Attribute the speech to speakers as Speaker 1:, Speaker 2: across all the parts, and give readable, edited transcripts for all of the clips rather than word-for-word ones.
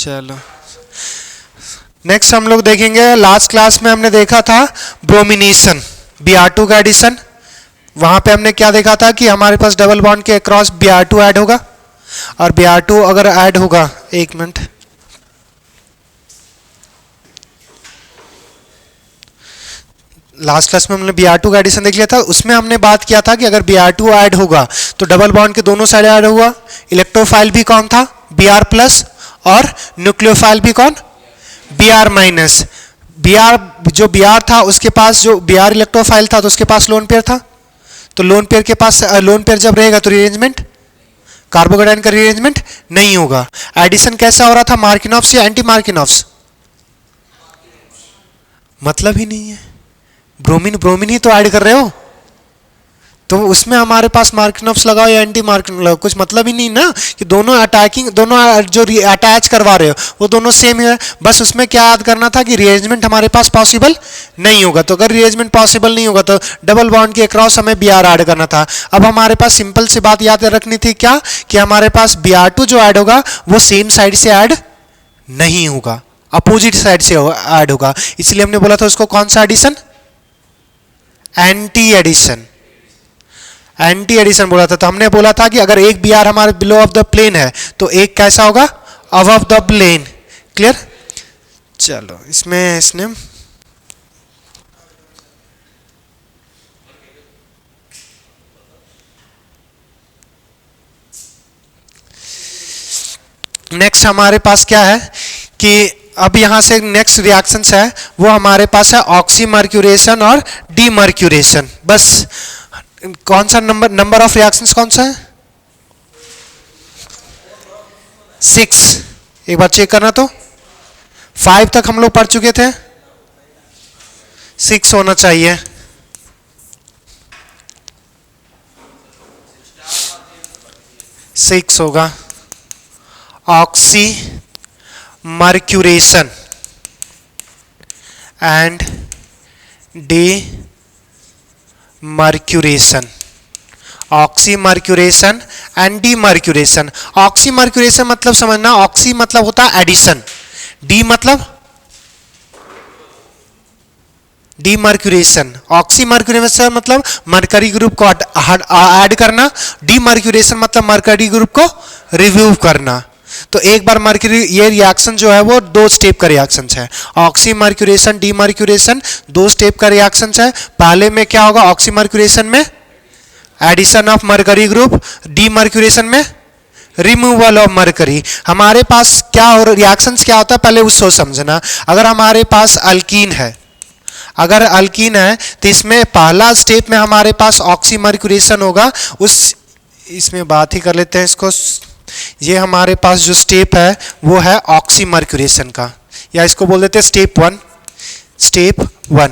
Speaker 1: चलो नेक्स्ट हम लोग देखेंगे, लास्ट क्लास में हमने देखा था ब्रोमिनेशन, Br2 का एडिशन। वहां पे हमने क्या देखा था कि हमारे पास डबल बॉन्ड के अक्रॉस Br2 ऐड होगा, और Br2 अगर ऐड होगा, एक मिनट, लास्ट क्लास में हमने Br2 का एडिशन देख लिया था। उसमें हमने बात किया था कि अगर Br2 ऐड होगा तो डबल बॉन्ड के दोनों साइड ऐड होगा। इलेक्ट्रोफाइल भी कौन था? Br प्लस, और न्यूक्लियोफाइल भी कौन? Br minus. Br जो Br था उसके पास जो Br इलेक्ट्रोफाइल था तो उसके पास लोन पेयर था, तो लोन पेयर के पास लोन पेयर जब रहेगा तो रीअरेंजमेंट, कार्बोकेटाइन का रीअरेंजमेंट नहीं होगा। एडिशन कैसा हो रहा था? मार्किनॉफ्स या एंटी मार्किनॉफ्स? मतलब ही नहीं है, ब्रोमीन ब्रोमीन ही तो ऐड कर रहे हो, तो उसमें हमारे पास मार्किनॉफ्स लगाओ या एंटी मार्किन लगाओ, कुछ मतलब ही नहीं ना कि दोनों अटैकिंग, दोनों जो अटैच करवा रहे हो वो दोनों सेम है। बस उसमें क्या याद करना था कि रीअरेंजमेंट हमारे पास पॉसिबल नहीं होगा, तो अगर रीअरेंजमेंट पॉसिबल नहीं होगा तो डबल बॉन्ड के अक्रॉस हमें Br ऐड करना था। अब हमारे पास सिंपल सी बात याद रखनी थी, क्या कि हमारे पास Br2 जो ऐड होगा वो सेम साइड से ऐड नहीं होगा, अपोजिट साइड से ऐड होगा। इसलिए हमने बोला था उसको कौन सा addition? Anti addition, anti addition बोला था। तो हमने बोला था कि अगर एक Br हमारे बिलो ऑफ द प्लेन है तो एक कैसा होगा? Above the plane. क्लियर? चलो इसमें इसने नेक्स्ट हमारे पास क्या है कि अब यहां से नेक्स्ट रिएक्शंस है वो हमारे पास है ऑक्सीमर्क्यूरेशन और डीमर्क्यूरेशन। बस कौन सा नंबर ऑफ रिएक्शंस कौन सा है? 6। एक बार चेक करना, तो 5 तक हम लोग पढ़ चुके थे, 6 होना चाहिए। सिक्स होगा oxy mercuration and D mercuration, oxy mercuration and D mercuration. Oxy mercuration मतलब समझना, ऑक्सी मतलब होता है एडिशन, डी मतलब डी मर्क्यूरेशन, ऑक्सी मर्क्यूरेशन मतलब मरकरी ग्रुप को ऐड करना, डी मर्क्यूरेशन मतलब मरकरी ग्रुप को रिमूव करना। तो एक बार मर्क्यूरी, ये रिएक्शन जो है वो 2 स्टेप का रिएक्शन है। Oxy mercuration de mercuration 2 step का रिएक्शन है। पहले में क्या होगा? ऑक्सी मर्क्यूरेशन में addition of mercury group, de mercuration में रिमूवल ऑफ मरकरी। हमारे पास क्या हो रिएक्शंस क्या होता है पहले उसको समझना। अगर हमारे पास अल्कीन है, अगर अल्कीन है तो इसमें पहला स्टेप में हमारे पास ऑक्सी मर्क्यूरेशन होगा। उस इसमें बात ही कर लेते हैं इसको। ये हमारे पास जो स्टेप है वो है ऑक्सी मर्क्यूरेशन का, या इसको बोल देते हैं स्टेप 1। स्टेप 1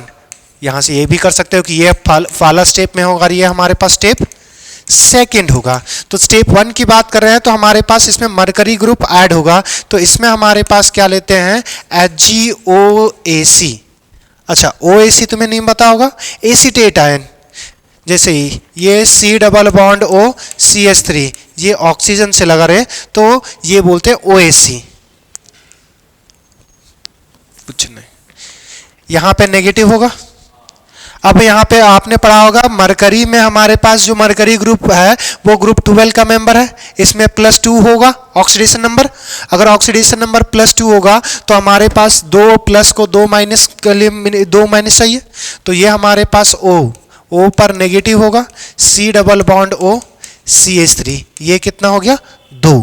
Speaker 1: यहां से ये भी कर सकते हो कि ये पहला स्टेप में होगा, ये हमारे पास स्टेप 2 होगा। तो स्टेप 1 की बात कर रहे हैं तो हमारे पास इसमें मरकरी ग्रुप ऐड होगा, तो इसमें हमारे पास क्या लेते हैं? HgOAc। अच्छा, OAc तुम्हें नहीं पता होगा, एसीटेट आयन। जैसे ही ये C double bond O CH3 ये ऑक्सीजन से लगा रहे तो ये बोलते हैं OAc। कुछ नहीं, यहां पे नेगेटिव होगा। अब यहां पे आपने पढ़ा होगा मरकरी में हमारे पास जो मरकरी ग्रुप है वो ग्रुप 12 का मेंबर है, इसमें +2 होगा ऑक्सीडेशन नंबर। अगर ऑक्सीडेशन नंबर +2 होगा तो हमारे पास 2 प्लस को 2 माइनस के लिए 2 माइनस चाहिए, तो ये हमारे पास O पर नेगेटिव होगा, C double bond O CH3 ये कितना हो गया? 2।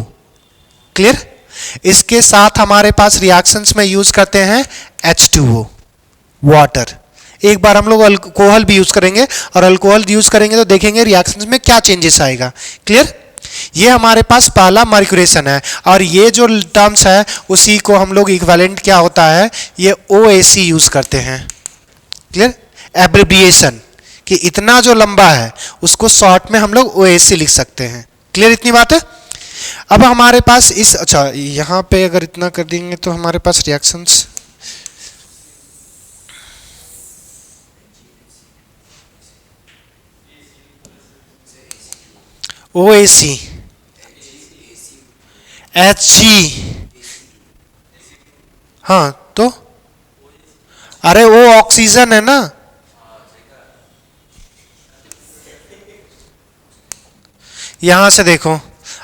Speaker 1: क्लियर? इसके साथ हमारे पास रिएक्शंस में यूज करते हैं H2O वाटर। एक बार हम लोग अल्कोहल भी यूज करेंगे, और अल्कोहल यूज करेंगे तो देखेंगे रिएक्शंस में क्या चेंजेस आएगा। क्लियर? ये हमारे पास पहला मर्क्यूरेशन है, और ये जो टर्म्स है उसी को हम लोग इक्विवेलेंट क्या होता है, ये OAc यूज करते हैं। क्लियर? एब्रिविएशन कि इतना जो लंबा है उसको शॉर्ट में हम लोग OAc लिख सकते हैं। क्लियर इतनी बात है? अब हमारे पास इस, अच्छा यहां पे अगर इतना कर देंगे तो हमारे पास रिएक्शंस OAc, Hg, हाँ तो अरे वो ऑक्सीजन है ना, यहां से देखो।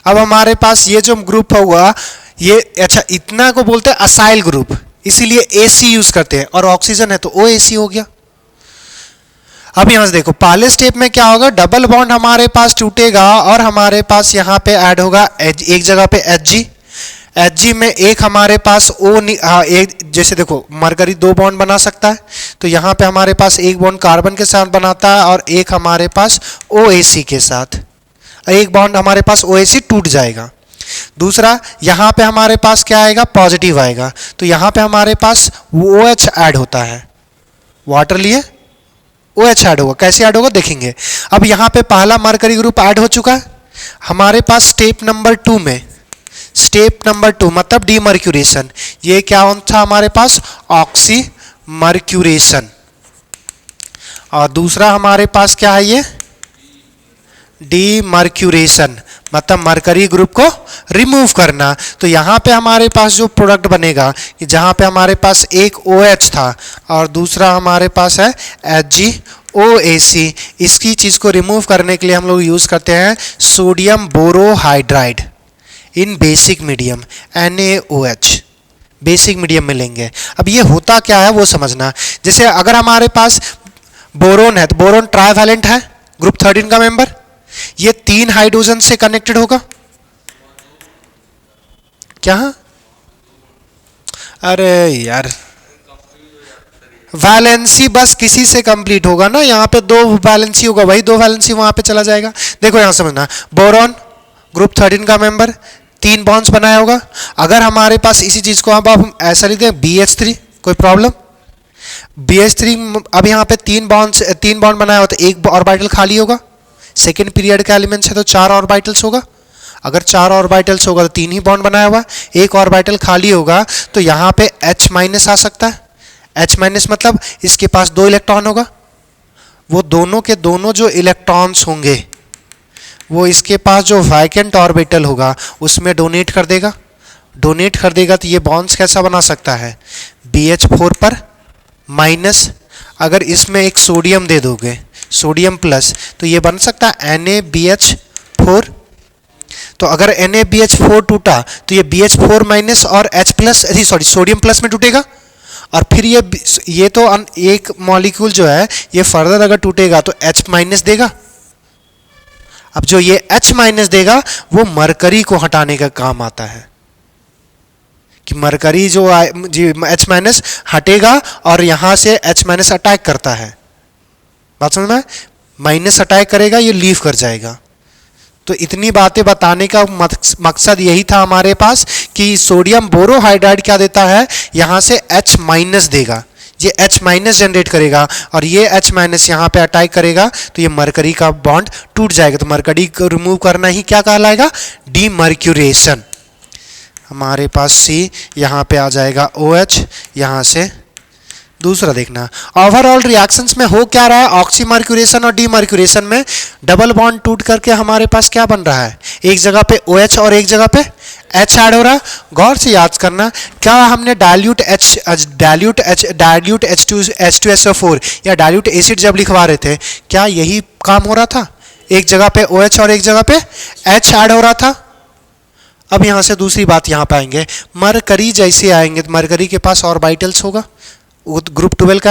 Speaker 1: अब हमारे पास ये जो ग्रुप होगा ये, अच्छा इतना को बोलते हैं असाइल ग्रुप, इसीलिए एसी यूज करते हैं, और ऑक्सीजन है तो ओ एसी हो गया। अब यहां से देखो पहले स्टेप में क्या होगा, डबल बॉन्ड हमारे पास टूटेगा और हमारे पास यहां पे ऐड होगा एक जगह पे एच जी में एक हमारे पास ओ एक, जैसे देखो मरकरी दो बॉन्ड बना सकता है, तो यहां पे हमारे पास एक बॉन्ड कार्बन के साथ बनाता है और एक हमारे पास ओ ए सी के साथ, एक बॉन्ड हमारे पास ओ ए सी टूट जाएगा। दूसरा यहां पे हमारे पास क्या आएगा, पॉजिटिव आएगा, तो यहां पे हमारे पास ओ एच ऐड होता है, वाटर लिए ओ एच ऐड होगा, कैसे ऐड होगा देखेंगे। अब यहां पे पहला मरकरी ग्रुप ऐड हो चुका है हमारे पास स्टेप नंबर 2 में, स्टेप नंबर 2 मतलब डीमर्क्यूरेशन, ये क्या था हमारे पास, ऑक्सी मर्क्यूरेशन। और दूसरा हमारे पास क्या है, ये डीमर्क्यूरेशन मतलब मरकरी ग्रुप को रिमूव करना। तो यहां पे हमारे पास जो प्रोडक्ट बनेगा कि जहां पे हमारे पास एक OH था और दूसरा हमारे पास है HgOAc, इसकी चीज को रिमूव करने के लिए हम लोग यूज करते हैं sodium borohydride in basic medium NaOH, basic medium में लेंगे। अब ये होता क्या है वो समझना, जैसे अगर हमारे पास बोरोन है तो बोरोन ट्राइवैलेंट है, ग्रुप 13 का मेंबर, ये 3 हाइड्रोजन से कनेक्टेड होगा क्या, अरे यार वैलेंसी बस किसी से कंप्लीट होगा ना, यहां पे 2 वैलेंसी होगा, वही 2 वैलेंसी वहां पे चला जाएगा। देखो यहां समझना, बोरॉन ग्रुप 13 का मेंबर, 3 बॉन्ड्स बनाया होगा। अगर हमारे पास इसी चीज को अब हम ऐसा लिखते हैं BH3, कोई प्रॉब्लम, BH3 अब यहाँ पे 3 बॉन्ड बनाया होता है, एक ऑर्बिटल खाली होगा, सेकेंड पीरियड का एलिमेंट्स है तो 4 ऑर्बिटल्स होगा, अगर 4 ऑर्बिटल्स होगा तो 3 ही बॉन्ड बनाया हुआ, एक ऑर्बिटल खाली होगा तो यहाँ पे H माइनस आ सकता है। H माइनस मतलब इसके पास 2 इलेक्ट्रॉन होगा, वो दोनों के दोनों जो इलेक्ट्रॉन्स होंगे वो इसके पास जो वैकेंट ऑर्बिटल होगा उसमें डोनेट कर देगा, डोनेट कर देगा तो ये बॉन्ड्स कैसा बना सकता है, BH4 पर माइनस, अगर इसमें एक सोडियम दे दोगे सोडियम प्लस तो ये बन सकता है NaBH4, तो अगर NaBH4 टूटा तो ये BH4 माइनस और H plus, sorry sodium plus में टूटेगा, और फिर ये तो एक मॉलिक्यूल जो है ये फर्दर अगर टूटेगा तो H माइनस देगा। अब जो ये H माइनस देगा वो मरकरी को हटाने का काम आता है, कि मरकरी जो H माइनस हटेगा और यहां से H माइनस अटैक करता है, बात समझ में, माइनस अटैक करेगा ये लीव कर जाएगा। तो इतनी बातें बताने का मकसद यही था हमारे पास कि सोडियम बोरोहाइड्राइड क्या देता है, यहां से H माइनस देगा, ये H माइनस जनरेट करेगा और ये H माइनस यहाँ पे अटैक करेगा तो ये मरकरी का बॉन्ड टूट जाएगा। तो मरकरी को रिमूव करना ही क्या कहलाएगा, डीमर्क्यूरेशन। हमारे पास C यहाँ पे आ जाएगा OH, यहाँ से दूसरा देखना ओवरऑल रिएक्शंस में हो क्या रहा है, ऑक्सीमर्क्यूरेशन और डीमर्क्यूरेशन में डबल बॉन्ड टूट करके हमारे पास क्या बन रहा है, एक जगह पे OH और एक जगह पे H ऐड हो रहा है। गौर से याद करना, क्या हमने डाइल्यूट H2SO4 या डाइल्यूट एसिड जब लिखवा रहे थे क्या यही काम हो रहा था, एक जगह पे OH और एक जगह पे H ऐड हो रहा था। अब यहां से दूसरी बात यहां पे आएंगे, मरकरी जैसे आएंगे तो मरकरी के पास ऑर्बिटल्स होगा, वो ग्रुप 12 का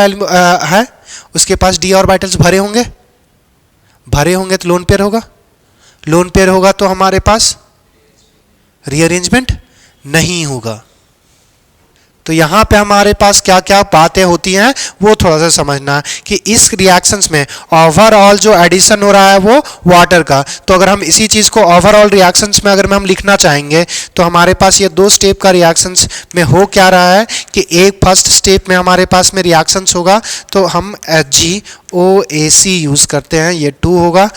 Speaker 1: है, उसके पास d ऑर्बिटल्स भरे होंगे, भरे होंगे तो लोन पेयर होगा, लोन पेयर होगा तो हमारे पास रीअरेंजमेंट नहीं होगा। तो यहां पे हमारे पास क्या क्या बातें होती हैं वो थोड़ा सा समझना कि इस रिएक्शंस में ओवरऑल जो एडिशन हो रहा है वो वाटर का। तो अगर हम इसी चीज को ओवरऑल रिएक्शंस में अगर हम लिखना चाहेंगे तो हमारे पास ये 2 स्टेप का रिएक्शंस में हो क्या रहा है कि एक फर्स्ट स्टेप में हमारे पास में रिएक्शंस होगा तो हम HgOAc यूज करते हैं, ये 2 होगा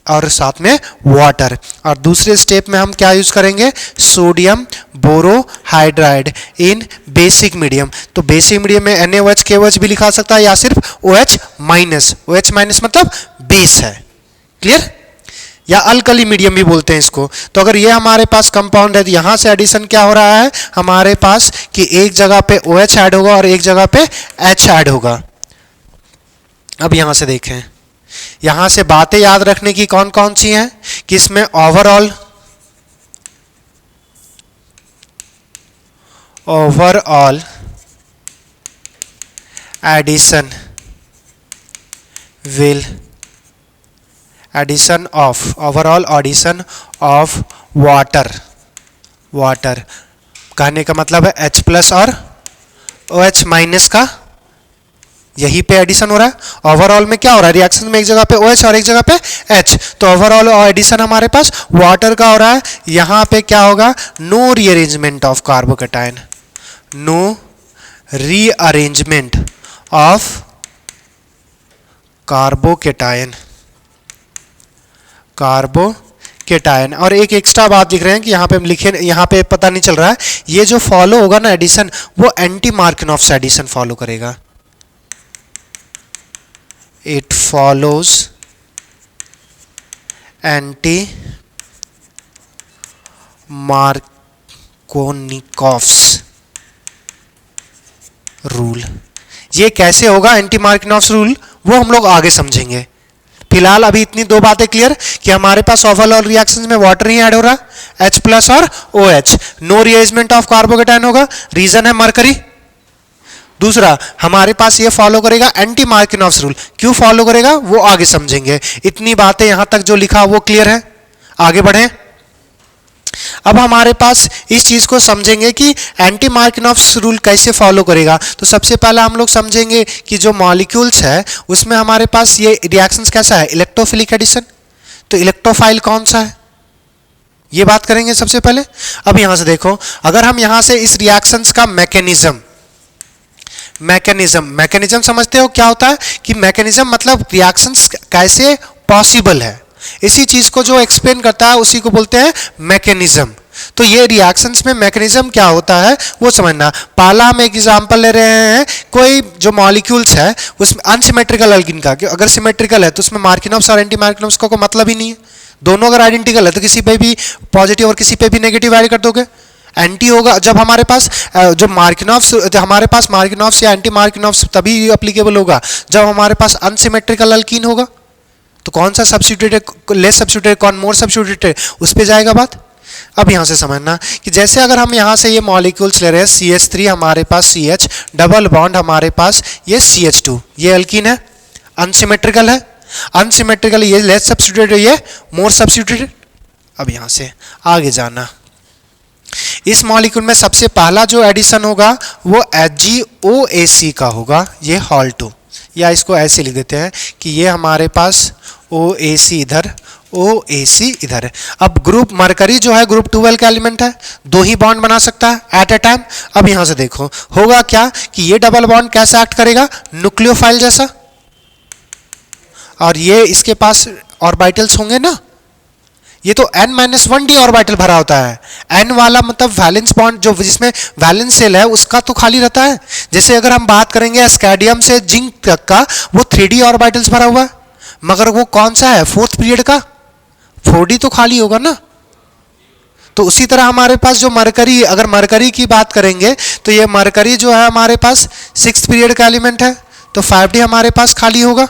Speaker 1: और साथ में वाटर, और दूसरे स्टेप में हम क्या यूज करेंगे, sodium borohydride in basic medium. तो बेसिक मीडियम में NaOH KOH भी लिखा सकता है या सिर्फ OH माइनस, OH माइनस मतलब बेस है, क्लियर। या अल्कली मीडियम भी बोलते हैं इसको। तो अगर ये हमारे पास कंपाउंड है तो यहाँ से एडिशन क्या हो रहा है हमारे पास कि एक जगह पे OH ऐड होगा और एक जगह पे H ऐड होगा। अब यहाँ से देखें, यहाँ से बातें याद रखने की कौन कौन सी हैं कि इसमें overall addition will overall addition of water कहने का मतलब है H+ और OH- का यही पे एडिशन हो रहा है। ओवरऑल में क्या हो रहा है रिएक्शन में एक जगह पे OH और एक जगह पे H, तो ओवरऑल एडिशन हमारे पास वाटर का हो रहा है। यहाँ पे क्या होगा no rearrangement of carbocation, no rearrangement of carbocation. और एक एक्स्ट्रा बात लिख रहे हैं कि यहाँ पे हम लिखे, यहाँ पे पता नहीं चल रहा है, ये जो फॉलो होगा ना एडिशन वो एंटी मार्किनॉफ्स एडिशन फॉलो करेगा। It follows anti Markovnikov's rule. ये कैसे होगा एंटी मार्किनॉफ्स रूल वो हम लोग आगे समझेंगे। फिलहाल अभी इतनी दो बातें क्लियर कि हमारे पास ओवरऑल रिएक्शंस में वाटर ही ऐड हो रहा है H+ और OH, no rearrangement of carbocation होगा, रीजन है मरकरी। दूसरा हमारे पास ये फॉलो करेगा एंटी मार्किनॉफ्स रूल, क्यों फॉलो करेगा वो आगे समझेंगे। इतनी बातें यहां तक जो लिखा वो क्लियर है, आगे बढ़ें। अब हमारे पास इस चीज को समझेंगे कि एंटी मार्किनॉफ्स रूल कैसे फॉलो करेगा। तो सबसे पहला हम लोग समझेंगे कि जो मॉलिक्यूल्स है उसमें हमारे पास ये रिएक्शंस कैसा है इलेक्ट्रोफिलिक एडिशन, तो इलेक्ट्रोफाइल कौन सा है ये बात करेंगे सबसे पहले। अब यहां से देखो, अगर हम यहां से इस रिएक्शंस का मैकेनिज्म समझते हो क्या होता है कि मैकेनिज्म मतलब रिएक्शंस कैसे पॉसिबल है, इसी चीज को जो एक्सप्लेन करता है उसी को बोलते हैं मैकेनिज्म। तो ये रिएक्शंस में मैकेनिज्म क्या होता है वो समझना। पहला हम एक एग्जांपल ले रहे हैं, कोई जो मॉलिक्यूल्स है उसमें अनसिमेट्रिकल अल्किन का, अगर सिमेट्रिकल है तो उसमें मार्किनॉफ्स और एंटी मार्किनॉफ्स का कोई मतलब ही नहीं है। दोनों अगर आइडेंटिकल है तो किसी पे भी पॉजिटिव और किसी पे भी नेगेटिव ऐड कर दोगे, एंटी होगा। जब हमारे पास जो मार्किनॉफ्स या एंटी मार्किनॉफ्स तभी एप्लीकेबल होगा जब हमारे पास अनसिमेट्रिकल अल्कीन होगा। तो कौन सा सब्स्टिट्यूटेड, लेस सब्स्टिट्यूटेड, कौन मोर सब्स्टिट्यूटेड, उस पे जाएगा बात। अब यहां से समझना कि जैसे अगर हम यहां से ये मॉलिक्यूल्स ले रहे हैं CH3 हमारे पास CH, डबल बॉन्ड हमारे पास ये CH2, ये अल्कीन है, अनसिमेट्रिकल है, ये लेस सब्स्टिट्यूटेड, ये मोर सब्स्टिट्यूटेड। अब यहां से आगे जाना, इस मॉलिक्यूल में सबसे पहला जो एडिशन होगा वो HgOAc का होगा, ये हॉल 2, या इसको ऐसे लिख देते हैं कि ये हमारे पास OAc इधर, OAc इधर है। अब ग्रुप मरकरी जो है ग्रुप 12 का एलिमेंट है, दो ही बॉन्ड बना सकता है एट ए टाइम। अब यहां से देखो होगा क्या कि ये डबल बॉन्ड कैसा एक्ट करेगा न्यूक्लियोफाइल जैसा, और ये इसके पास ऑर्बिटल्स होंगे ना, ये तो n-1d ऑर्बिटल भरा होता है। n वाला मतलब वैलेंस बॉन्ड जो जिसमें वैलेंस शेल है उसका तो खाली रहता है। जैसे अगर हम बात करेंगे स्कैडियम से जिंक तक का, वो 3d ऑर्बिटल्स भरा हुआ है, मगर वो कौन सा है 4th पीरियड का, 4d तो खाली होगा ना। तो उसी तरह हमारे पास जो मरकरी, अगर मरकरी की बात करेंगे तो ये मरकरी जो है हमारे पास 6th पीरियड का एलिमेंट है, तो 5d हमारे पास खाली होगा।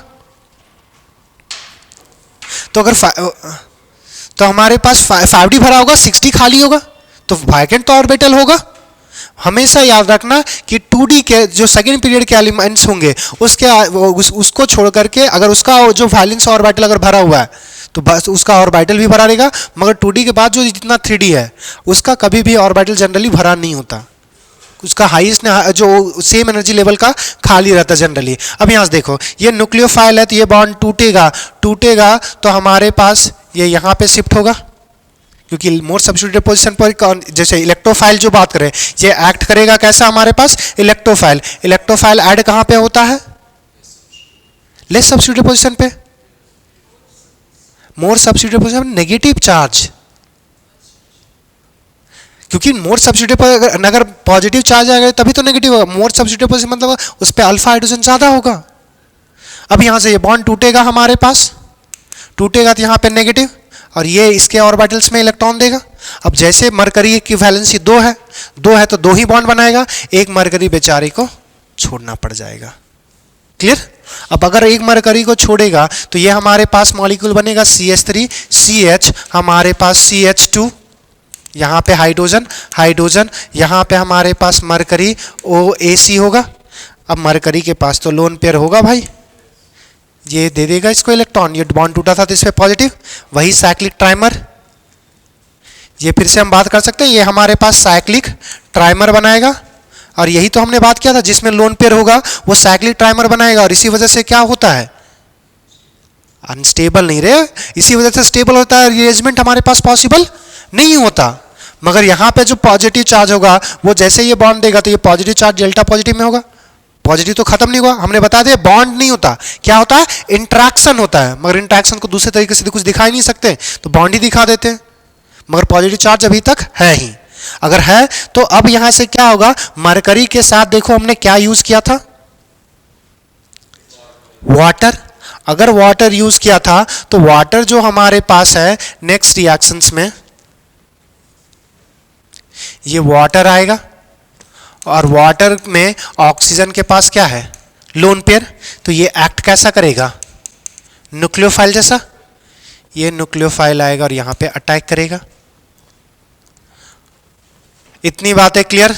Speaker 1: तो अगर तो हमारे पास 5d भरा होगा, 6d खाली होगा, तो वैकेंट तो ऑर्बिटल होगा। हमेशा याद रखना कि 2d के जो सेकेंड पीरियड के एलिमेंट्स होंगे उसको छोड़ करके अगर उसका जो वैलेंस ऑर्बिटल अगर भरा हुआ है तो बस उसका ऑर्बिटल भी भरा रहेगा, मगर 2d के बाद जो जितना 3d है उसका कभी भी ऑर्बिटल जनरली भरा नहीं होता, उसका हाईएस्ट जो सेम एनर्जी लेवल का खाली रहता जनरली। अब यहाँ से देखो ये न्यूक्लियोफाइल है तो ये बॉन्ड टूटेगा तो हमारे पास ये यहाँ पे शिफ्ट होगा, क्योंकि मोर सब्स्टिट्यूटेड पोजीशन पर जैसे इलेक्ट्रोफाइल जो बात करें ये एक्ट करेगा कैसा हमारे पास इलेक्ट्रोफाइल ऐड कहाँ पे होता है लेस सब्स्टिट्यूटेड पोजीशन पे, मोर सब्स्टिट्यूटेड पोजीशन नेगेटिव चार्ज, क्योंकि मोर सब्स्टिट्यूटेड पर अगर पॉजिटिव चार्ज आ गया तभी तो नेगेटिव होगा, मोर सब्स्टिट्यूटेड पोजीशन मतलब उस पर अल्फा हाइड्रोजन ज्यादा होगा। अब यहां से ये बॉन्ड टूटेगा हमारे पास, टूटेगा तो यहाँ पे नेगेटिव, और ये इसके ऑर्बिटल्स में इलेक्ट्रॉन देगा। अब जैसे मरकरी की वैलेंसी 2 है, 2 है तो 2 ही बॉन्ड बनाएगा, एक मरकरी बेचारे को छोड़ना पड़ जाएगा। क्लियर? अब अगर एक मरकरी को छोड़ेगा तो ये हमारे पास मॉलिक्यूल बनेगा CH3CH, हमारे पास CH2, यहाँ पे हाइड्रोजन हाइड्रोजन, यहाँ पे हमारे पास मरकरी OAC होगा। अब मरकरी के पास तो लोन पेयर होगा भाई, ये दे देगा इसको इलेक्ट्रॉन, ये बॉन्ड टूटा था तो इस पे पॉजिटिव, वही साइक्लिक ट्राइमर। ये फिर से हम बात कर सकते हैं, ये हमारे पास साइक्लिक ट्राइमर बनाएगा, और यही तो हमने बात किया था, जिसमें लोन पेयर होगा वो साइक्लिक ट्राइमर बनाएगा, और इसी वजह से क्या होता है, अनस्टेबल नहीं रहे, इसी वजह से स्टेबल होता है, रिअरेंजमेंट हमारे पास पॉसिबल नहीं होता। मगर यहाँ पे जो पॉजिटिव चार्ज होगा वो जैसे ये बॉन्ड देगा तो ये पॉजिटिव चार्ज डेल्टा पॉजिटिव में होगा, पॉजिटिव तो खत्म नहीं हुआ, हमने बता दिया बॉन्ड नहीं होता, क्या होता है, इंट्रैक्शन होता है। मगर इंट्रैक्शन को दूसरे तरीके से कुछ दिखा ही नहीं सकते, तो बॉन्ड ही दिखा देते हैं, मगर पॉजिटिव चार्ज अभी तक है ही। अगर है तो अब यहां से क्या होगा, मरकरी के साथ देखो हमने क्या यूज किया था, वाटर। अगर वाटर यूज किया था तो वाटर जो हमारे पास है नेक्स्ट रिएक्शंस में ये वाटर आएगा, और वाटर में ऑक्सीजन के पास क्या है, लोन पेयर, तो ये एक्ट कैसा करेगा, न्यूक्लियोफाइल जैसा, ये न्यूक्लियोफाइल आएगा और यहां पे अटैक करेगा। इतनी बातें क्लियर?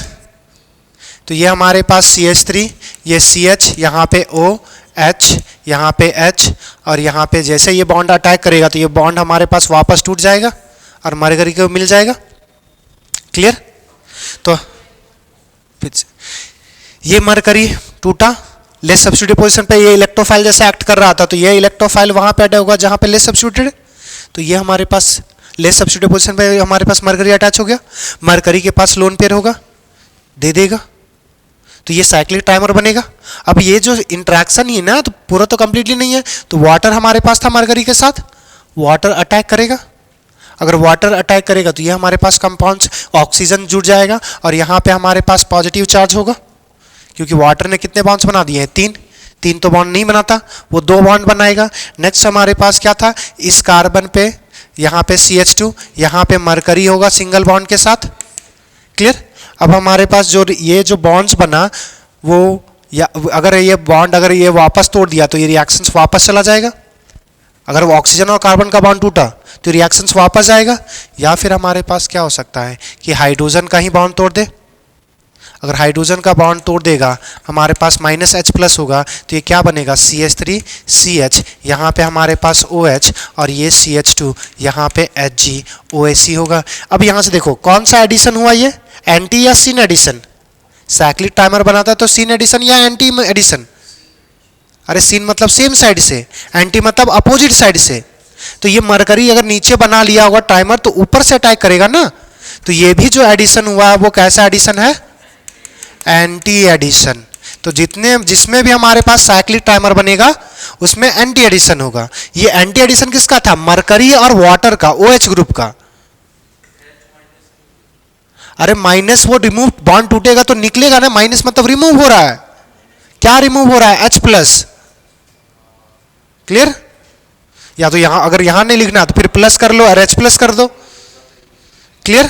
Speaker 1: तो ये हमारे पास CH3, ये CH, यहाँ पे OH, यहाँ पे H, और यहाँ पे जैसे ये बॉन्ड अटैक करेगा तो ये बॉन्ड हमारे पास वापस टूट जाएगा और मरकरी को मिल जाएगा। क्लियर? तो ये मरकरी टूटा, लेस सब्स्टिट्यूटेड पोजीशन पे ये इलेक्ट्रोफाइल जैसे एक्ट कर रहा था, तो ये इलेक्ट्रोफाइल वहां पे अटैच होगा जहां पे लेस सब्स्टिट्यूटेड, तो ये हमारे पास लेस सब्स्टिट्यूटेड पोजीशन पे हमारे पास मरकरी अटैच हो गया, मरकरी के पास लोन पेयर होगा, दे देगा, तो ये साइक्लिक ट्राइमर बनेगा। अब ये जो इंट्रैक्शन ही है ना, तो पूरा तो कंप्लीटली नहीं है, तो वाटर हमारे पास था मरकरी के साथ, वाटर अटैक करेगा, अगर वाटर अटैक करेगा तो ये हमारे पास कंपाउंड्स ऑक्सीजन जुड़ जाएगा, और यहाँ पे हमारे पास पॉजिटिव चार्ज होगा, क्योंकि वाटर ने कितने बॉन्ड्स बना दिए हैं, 3 तो बॉन्ड नहीं बनाता, वो 2 बॉन्ड बनाएगा। नेक्स्ट हमारे पास क्या था, इस कार्बन पे यहाँ पे CH2, यहाँ पे मरकरी होगा सिंगल बॉन्ड के साथ। क्लियर? अब हमारे पास जो बॉन्ड्स बना वो अगर ये बॉन्ड अगर ये वापस तोड़ दिया तो ये रिएक्शंस वापस चला जाएगा, अगर वो ऑक्सीजन और कार्बन का बॉन्ड टूटा तो रिएक्शंस वापस आएगा, या फिर हमारे पास क्या हो सकता है कि हाइड्रोजन का ही बॉन्ड तोड़ दे, अगर हाइड्रोजन का बॉन्ड तोड़ देगा हमारे पास -H+ होगा, तो ये क्या बनेगा, CH3CH, यहाँ पे हमारे पास OH, और ये CH2, यहाँ पे HgOAC होगा। अब यहाँ से देखो कौन सा एडिशन हुआ, ये एंटी या सिन एडिशन, साइक्लिक टाइमर बनाता है तो सिन एडिशन या एंटी एडिशन, अरे सिन मतलब सेम साइड से, एंटी मतलब अपोजिट साइड से, तो ये मरकरी अगर नीचे बना लिया होगा टाइमर तो ऊपर से अटैक करेगा ना, तो ये भी जो एडिशन हुआ है वो कैसा एडिशन है, एंटी एडिशन। तो जिसमें भी हमारे पास साइक्लिक टाइमर बनेगा उसमें एंटी एडिशन होगा। ये एंटी एडिशन किसका था, मरकरी और वाटर का, OH ग्रुप का। अरे माइनस वो रिमूव, बॉन्ड टूटेगा तो निकलेगा ना, माइनस मतलब रिमूव हो रहा है, क्या रिमूव हो रहा है, H+। क्लियर? या तो यहां अगर यहां नहीं लिखना तो फिर प्लस कर लो और H+ कर दो। क्लियर?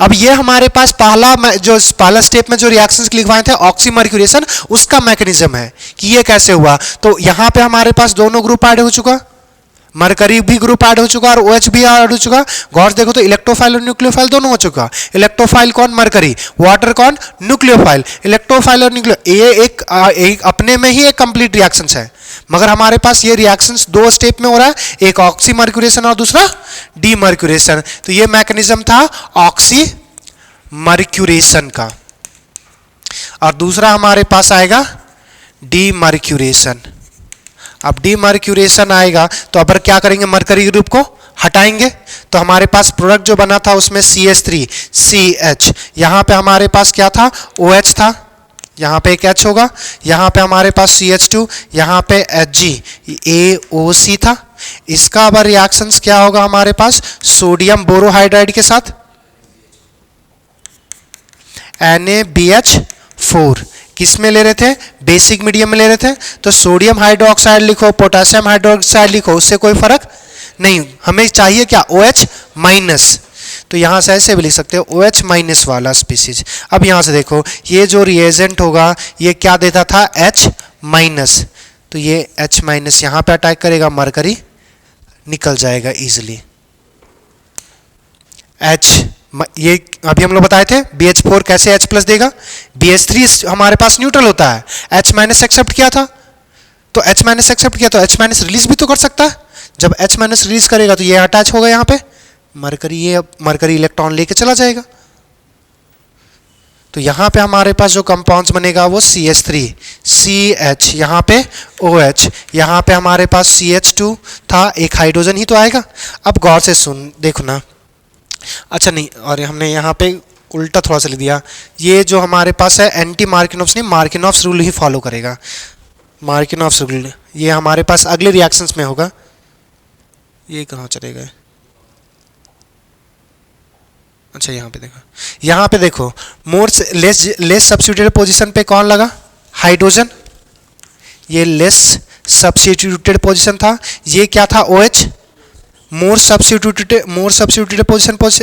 Speaker 1: अब ये हमारे पास पहला स्टेप में जो रिएक्शंस लिखवाए थे ऑक्सीमर्क्यूरेशन, उसका मैकेनिज्म है कि ये कैसे हुआ। तो यहां पे हमारे पास दोनों ग्रुप ऐड हो चुका, मरकरी भी ग्रुप ऐड हो चुका और OH भी ऐड हो चुका। गौर देखो तो इलेक्ट्रोफाइल और न्यूक्लियोफाइल दोनों हो चुका। इलेक्ट्रोफाइल कौन, मरकरी, वाटर कौन, न्यूक्लियोफाइल। इलेक्ट्रोफाइल और न्यूक्लियो ये एक अपने में ही एक कंप्लीट रिएक्शंस है, मगर हमारे पास ये रिएक्शंस 2 स्टेप में हो रहा है, एक ऑक्सीमर्क्यूरेशन और दूसरा डीमर्क्यूरेशन। तो ये मैकेनिज्म था ऑक्सीमर्क्यूरेशन का, और दूसरा हमारे पास आएगा डीमर्क्यूरेशन। अब डीमर्क्यूरेशन आएगा तो अब क्या करेंगे, मरकरी ग्रुप को हटाएंगे, तो हमारे पास प्रोडक्ट जो बना था उसमें CH3CH, यहाँ पे हमारे पास क्या था, OH था, यहाँ पे एक H होगा, यहाँ पे हमारे पास CH2, यहाँ पे HgAOC था। इसका अब रिएक्शंस क्या होगा हमारे पास, सोडियम बोरोहाइड्राइड के साथ NaBH4, किस में ले रहे थे, बेसिक मीडियम में ले रहे थे, तो सोडियम हाइड्रोक्साइड लिखो, पोटेशियम हाइड्रोक्साइड लिखो, उससे कोई फर्क नहीं, हमें चाहिए क्या, OH माइनस। तो यहाँ से ऐसे भी लिख सकते हो OH माइनस वाला स्पीसीज। अब यहाँ से देखो ये जो रिएजेंट होगा ये क्या देता था, H माइनस, तो ये H माइनस यहाँ पे अटैक करेगा, मरकरी निकल जाएगा इजिली। H ये अभी हम लोग बताए थे BH4 कैसे H प्लस देगा, BH3 हमारे पास न्यूट्रल होता है, H माइनस एक्सेप्ट किया था, तो H माइनस एक्सेप्ट किया तो H माइनस रिलीज भी तो कर सकता है। जब H माइनस रिलीज करेगा तो ये अटैच होगा यहाँ पे मरकरी, ये मरकरी इलेक्ट्रॉन लेके चला जाएगा। तो यहाँ पे हमारे पास जो कंपाउंड्स बनेगा वो CH3 CH, यहाँ पे OH, यहाँ पे हमारे पास CH2 था, एक हाइड्रोजन ही तो आएगा। अब गौर से सुन देखो ना, अच्छा नहीं, और हमने यहाँ पे उल्टा थोड़ा सा लिख दिया, ये जो हमारे पास है एंटी मार्किनॉफ्स नहीं, मार्किनॉफ्स रूल ही फॉलो करेगा, मार्किनॉफ्स रूल, ये हमारे पास अगले रिएक्शंस में होगा। ये कहाँ चले गए, अच्छा यहाँ पे देखो, यहाँ पे देखो मोर लेस सब्स्टिट्यूटेड पोजीशन पे कौन लगा, हाइड्रोजन, ये लेस सब्स्टिट्यूटेड पोजीशन था, ये क्या था OH, मोर सब्स्टिट्यूटेड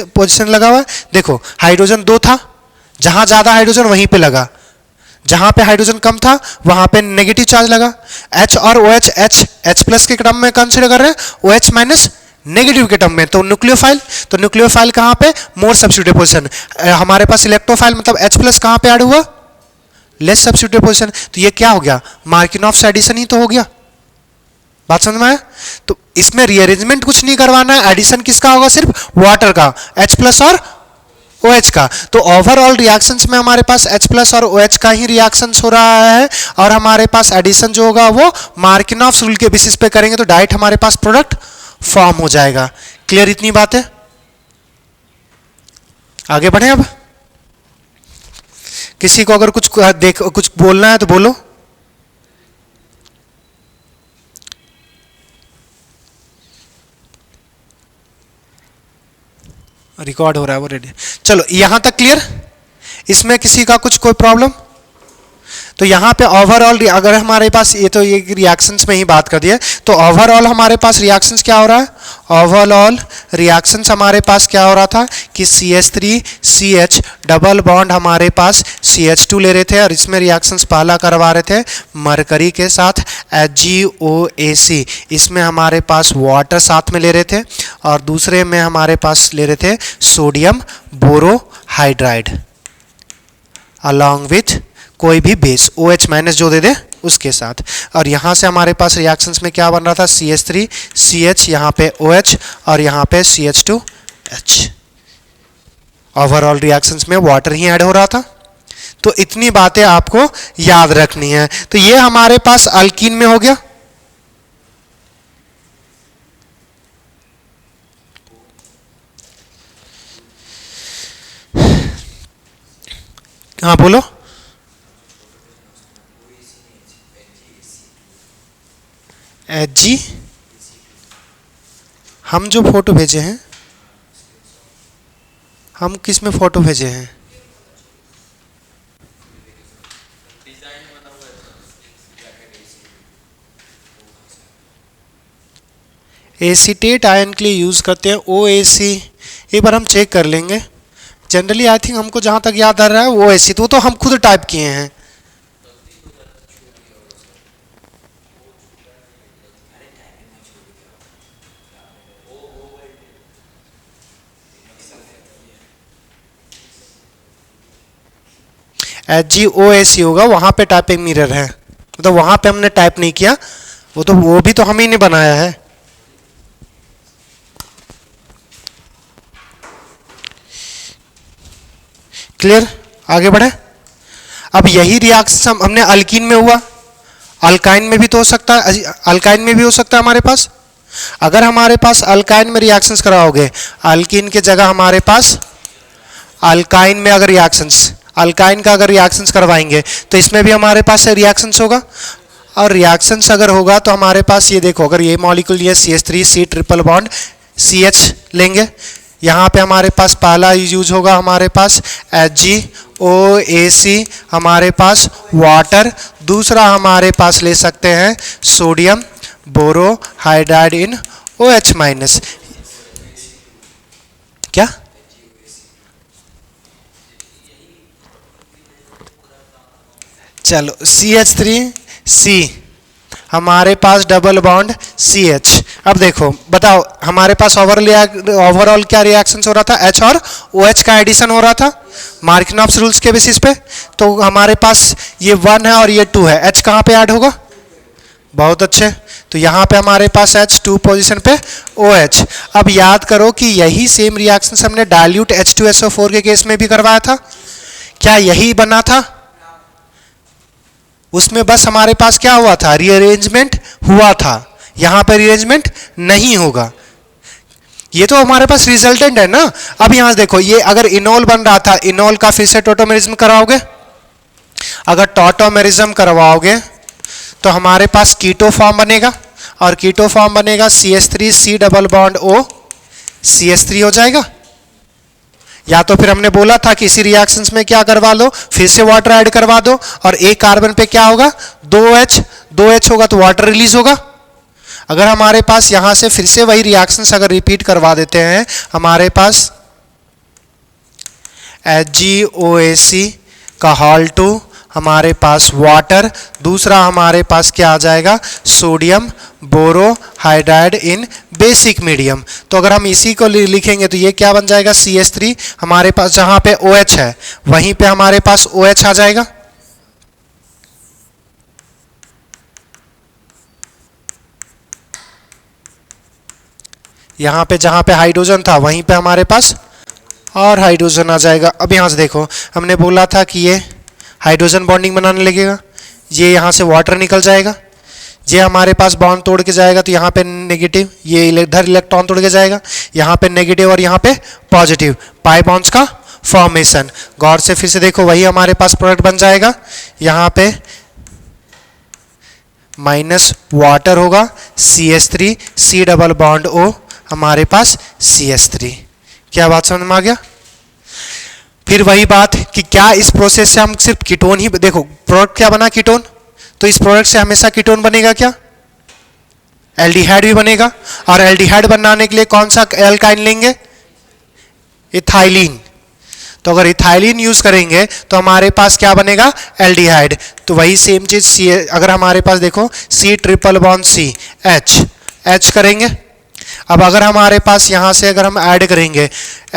Speaker 1: पोजीशन लगा हुआ है। देखो हाइड्रोजन 2 था, जहां ज्यादा हाइड्रोजन वहीं पे लगा, जहां पे हाइड्रोजन कम था वहां पे नेगेटिव चार्ज लगा। H और OH H प्लस के टर्म में कंसीडर कर रहे हैं, OH माइनस नेगेटिव के टर्म में, तो न्यूक्लियोफाइल, तो न्यूक्लियोफाइल कहां पे, मोर सब्स्टिट्यूटेड पोजीशन। हमारे पास इलेक्ट्रोफाइल मतलब H प्लस कहां पे ऐड हुआ, लेस सब्स्टिट्यूटेड पोजीशन, तो ये क्या हो गया, मार्किनॉफ्स एडिशन ही तो हो गया। बात समझ में आया? तो इसमें रीअरेंजमेंट कुछ नहीं करवाना है, एडिशन किसका होगा, सिर्फ वाटर का, H प्लस और OH का। तो ओवरऑल रिएक्शंस में हमारे पास H प्लस और OH का ही रिएक्शंस हो रहा है, और हमारे पास एडिशन जो होगा वो मार्किनॉफ्स रूल के बेसिस पे करेंगे, तो डायरेक्ट हमारे पास प्रोडक्ट फॉर्म हो जाएगा। क्लियर इतनी बात है? आगे बढ़े अब। किसी को अगर कुछ बोलना है तो बोलो। रिकॉर्ड हो रहा है वो, रेडी, चलो यहां तक क्लियर। इसमें किसी का कोई प्रॉब्लम? तो यहाँ पे ओवरऑल अगर हमारे पास ये, तो ये रिएक्शंस में ही बात कर दिया, तो ओवरऑल हमारे पास रिएक्शंस क्या हो रहा है, ओवरऑल रिएक्शंस हमारे पास क्या हो रहा था कि CH3 CH डबल बॉन्ड हमारे पास CH2 ले रहे थे, और इसमें रिएक्शंस पहला करवा रहे थे मरकरी के साथ HgOAc, इसमें हमारे पास वाटर साथ में ले रहे थे, और दूसरे में हमारे पास ले रहे थे सोडियम बोरोहाइड्राइड अलॉन्ग विथ कोई भी बेस OH माइनस जो दे दे उसके साथ। और यहाँ से हमारे पास रिएक्शंस में क्या बन रहा था, CH3 CH, यहाँ पे OH और यहाँ पे CH2H। ओवरऑल रिएक्शंस में वाटर ही ऐड हो रहा था। तो इतनी बातें आपको याद रखनी है। तो ये हमारे पास अल्कीन में हो गया। हाँ बोलो। Hg, हम जो फोटो भेजे हैं, हम किस में फोटो भेजे हैं, एसीटेट आयन के लिए यूज करते हैं OAc। एक बार हम चेक कर लेंगे। जनरली आई थिंक हमको जहां तक याद आ रहा है OAc, तो हम खुद टाइप किए हैं। HgOAc होगा, वहां पे टाइपिंग मिरर है, तो वहां पे हमने टाइप नहीं किया, वो भी तो हम ही ने बनाया है। क्लियर? आगे बढ़े। अब यही रिएक्शन हमने अल्कीन में हुआ, अल्काइन में भी तो हो सकता है, अल्काइन में भी हो सकता है हमारे पास। अगर हमारे पास अल्काइन में रिएक्शंस कराओगे, अल्कीन के जगह हमारे पास अल्काइन में अगर रिएक्शंस, अल्काइन का अगर रिएक्शंस करवाएंगे तो इसमें भी हमारे पास रिएक्शंस होगा। और रिएक्शंस अगर होगा तो हमारे पास ये देखो, अगर ये मॉलिक्यूल ये CH3 C triple bond CH लेंगे, यहाँ पे हमारे पास पहला यूज होगा हमारे पास HgOAc, हमारे पास वाटर, दूसरा हमारे पास ले सकते हैं सोडियम बोरोहाइड्राइड इन OH माइनस, क्या चलो CH3C, हमारे पास डबल बॉन्ड CH। अब देखो बताओ हमारे पास ओवरऑल क्या रिएक्शंस हो रहा था, H और OH का एडिशन हो रहा था मार्किनॉफ्स रूल्स के बेसिस पे। तो हमारे पास ये 1 है और ये 2 है, H कहाँ पे ऐड होगा, बहुत अच्छे, तो यहाँ पे हमारे पास H 2 पोजीशन पे OH। अब याद करो कि यही सेम रिएक्शन हमने डाइल्यूट H2SO4 के केस में भी करवाया था, क्या यही बना था, उसमें बस हमारे पास क्या हुआ था, रीअरेंजमेंट हुआ था, यहां पर रीअरेंजमेंट नहीं होगा, ये तो हमारे पास रिजल्टेंट है ना। अब यहां देखो ये अगर इनोल बन रहा था, इनोल का फिर से टॉटोमेरिज्म कराओगे, अगर टॉटोमेरिज्म करवाओगे तो हमारे पास कीटो फॉर्म बनेगा, और कीटो फॉर्म बनेगा CH3C double bond O CH3 हो जाएगा। या तो फिर हमने बोला था कि इसी रिएक्शंस में क्या करवा लो, फिर से वाटर ऐड करवा दो, और एक कार्बन पे क्या होगा 2H होगा तो वाटर रिलीज होगा। अगर हमारे पास यहां से फिर से वही रिएक्शंस अगर रिपीट करवा देते हैं, हमारे पास HgOAc का हॉल 2, हमारे पास वाटर, दूसरा हमारे पास क्या आ जाएगा sodium borohydride in basic medium. तो अगर हम इसी को लिखेंगे तो ये क्या बन जाएगा CH3, हमारे पास जहां पे OH है वहीं पे हमारे पास OH आ जाएगा, यहां पे जहां पे हाइड्रोजन था वहीं पे हमारे पास और हाइड्रोजन आ जाएगा। अब यहां से देखो हमने बोला था कि ये हाइड्रोजन बॉन्डिंग बनाने लगेगा, ये यहाँ से वाटर निकल जाएगा, ये हमारे पास बॉन्ड तोड़ के जाएगा तो यहाँ पे नेगेटिव, ये इधर इलेक्ट्रॉन तोड़ के जाएगा, यहाँ पे नेगेटिव और यहाँ पे पॉजिटिव, पाई बॉन्ड्स का फॉर्मेशन। गौर से फिर से देखो वही हमारे पास प्रोडक्ट बन जाएगा, यहाँ पे माइनस वाटर होगा CH3C डबल बॉन्ड O, हमारे पास CH3। क्या बात समझ में आ गया। फिर वही बात कि क्या इस प्रोसेस से हम सिर्फ कीटोन ही, देखो प्रोडक्ट क्या बना कीटोन, तो इस प्रोडक्ट से हमेशा कीटोन बनेगा क्या, एल्डिहाइड भी बनेगा, और एल्डिहाइड बनाने के लिए कौन सा एल्काइन लेंगे, इथाइलिन। तो अगर इथाइलिन यूज करेंगे तो हमारे पास क्या बनेगा एल्डिहाइड। तो वही सेम चीज अगर हमारे पास देखो C triple bond C H करेंगे। अब अगर हमारे पास यहां से अगर हम ऐड करेंगे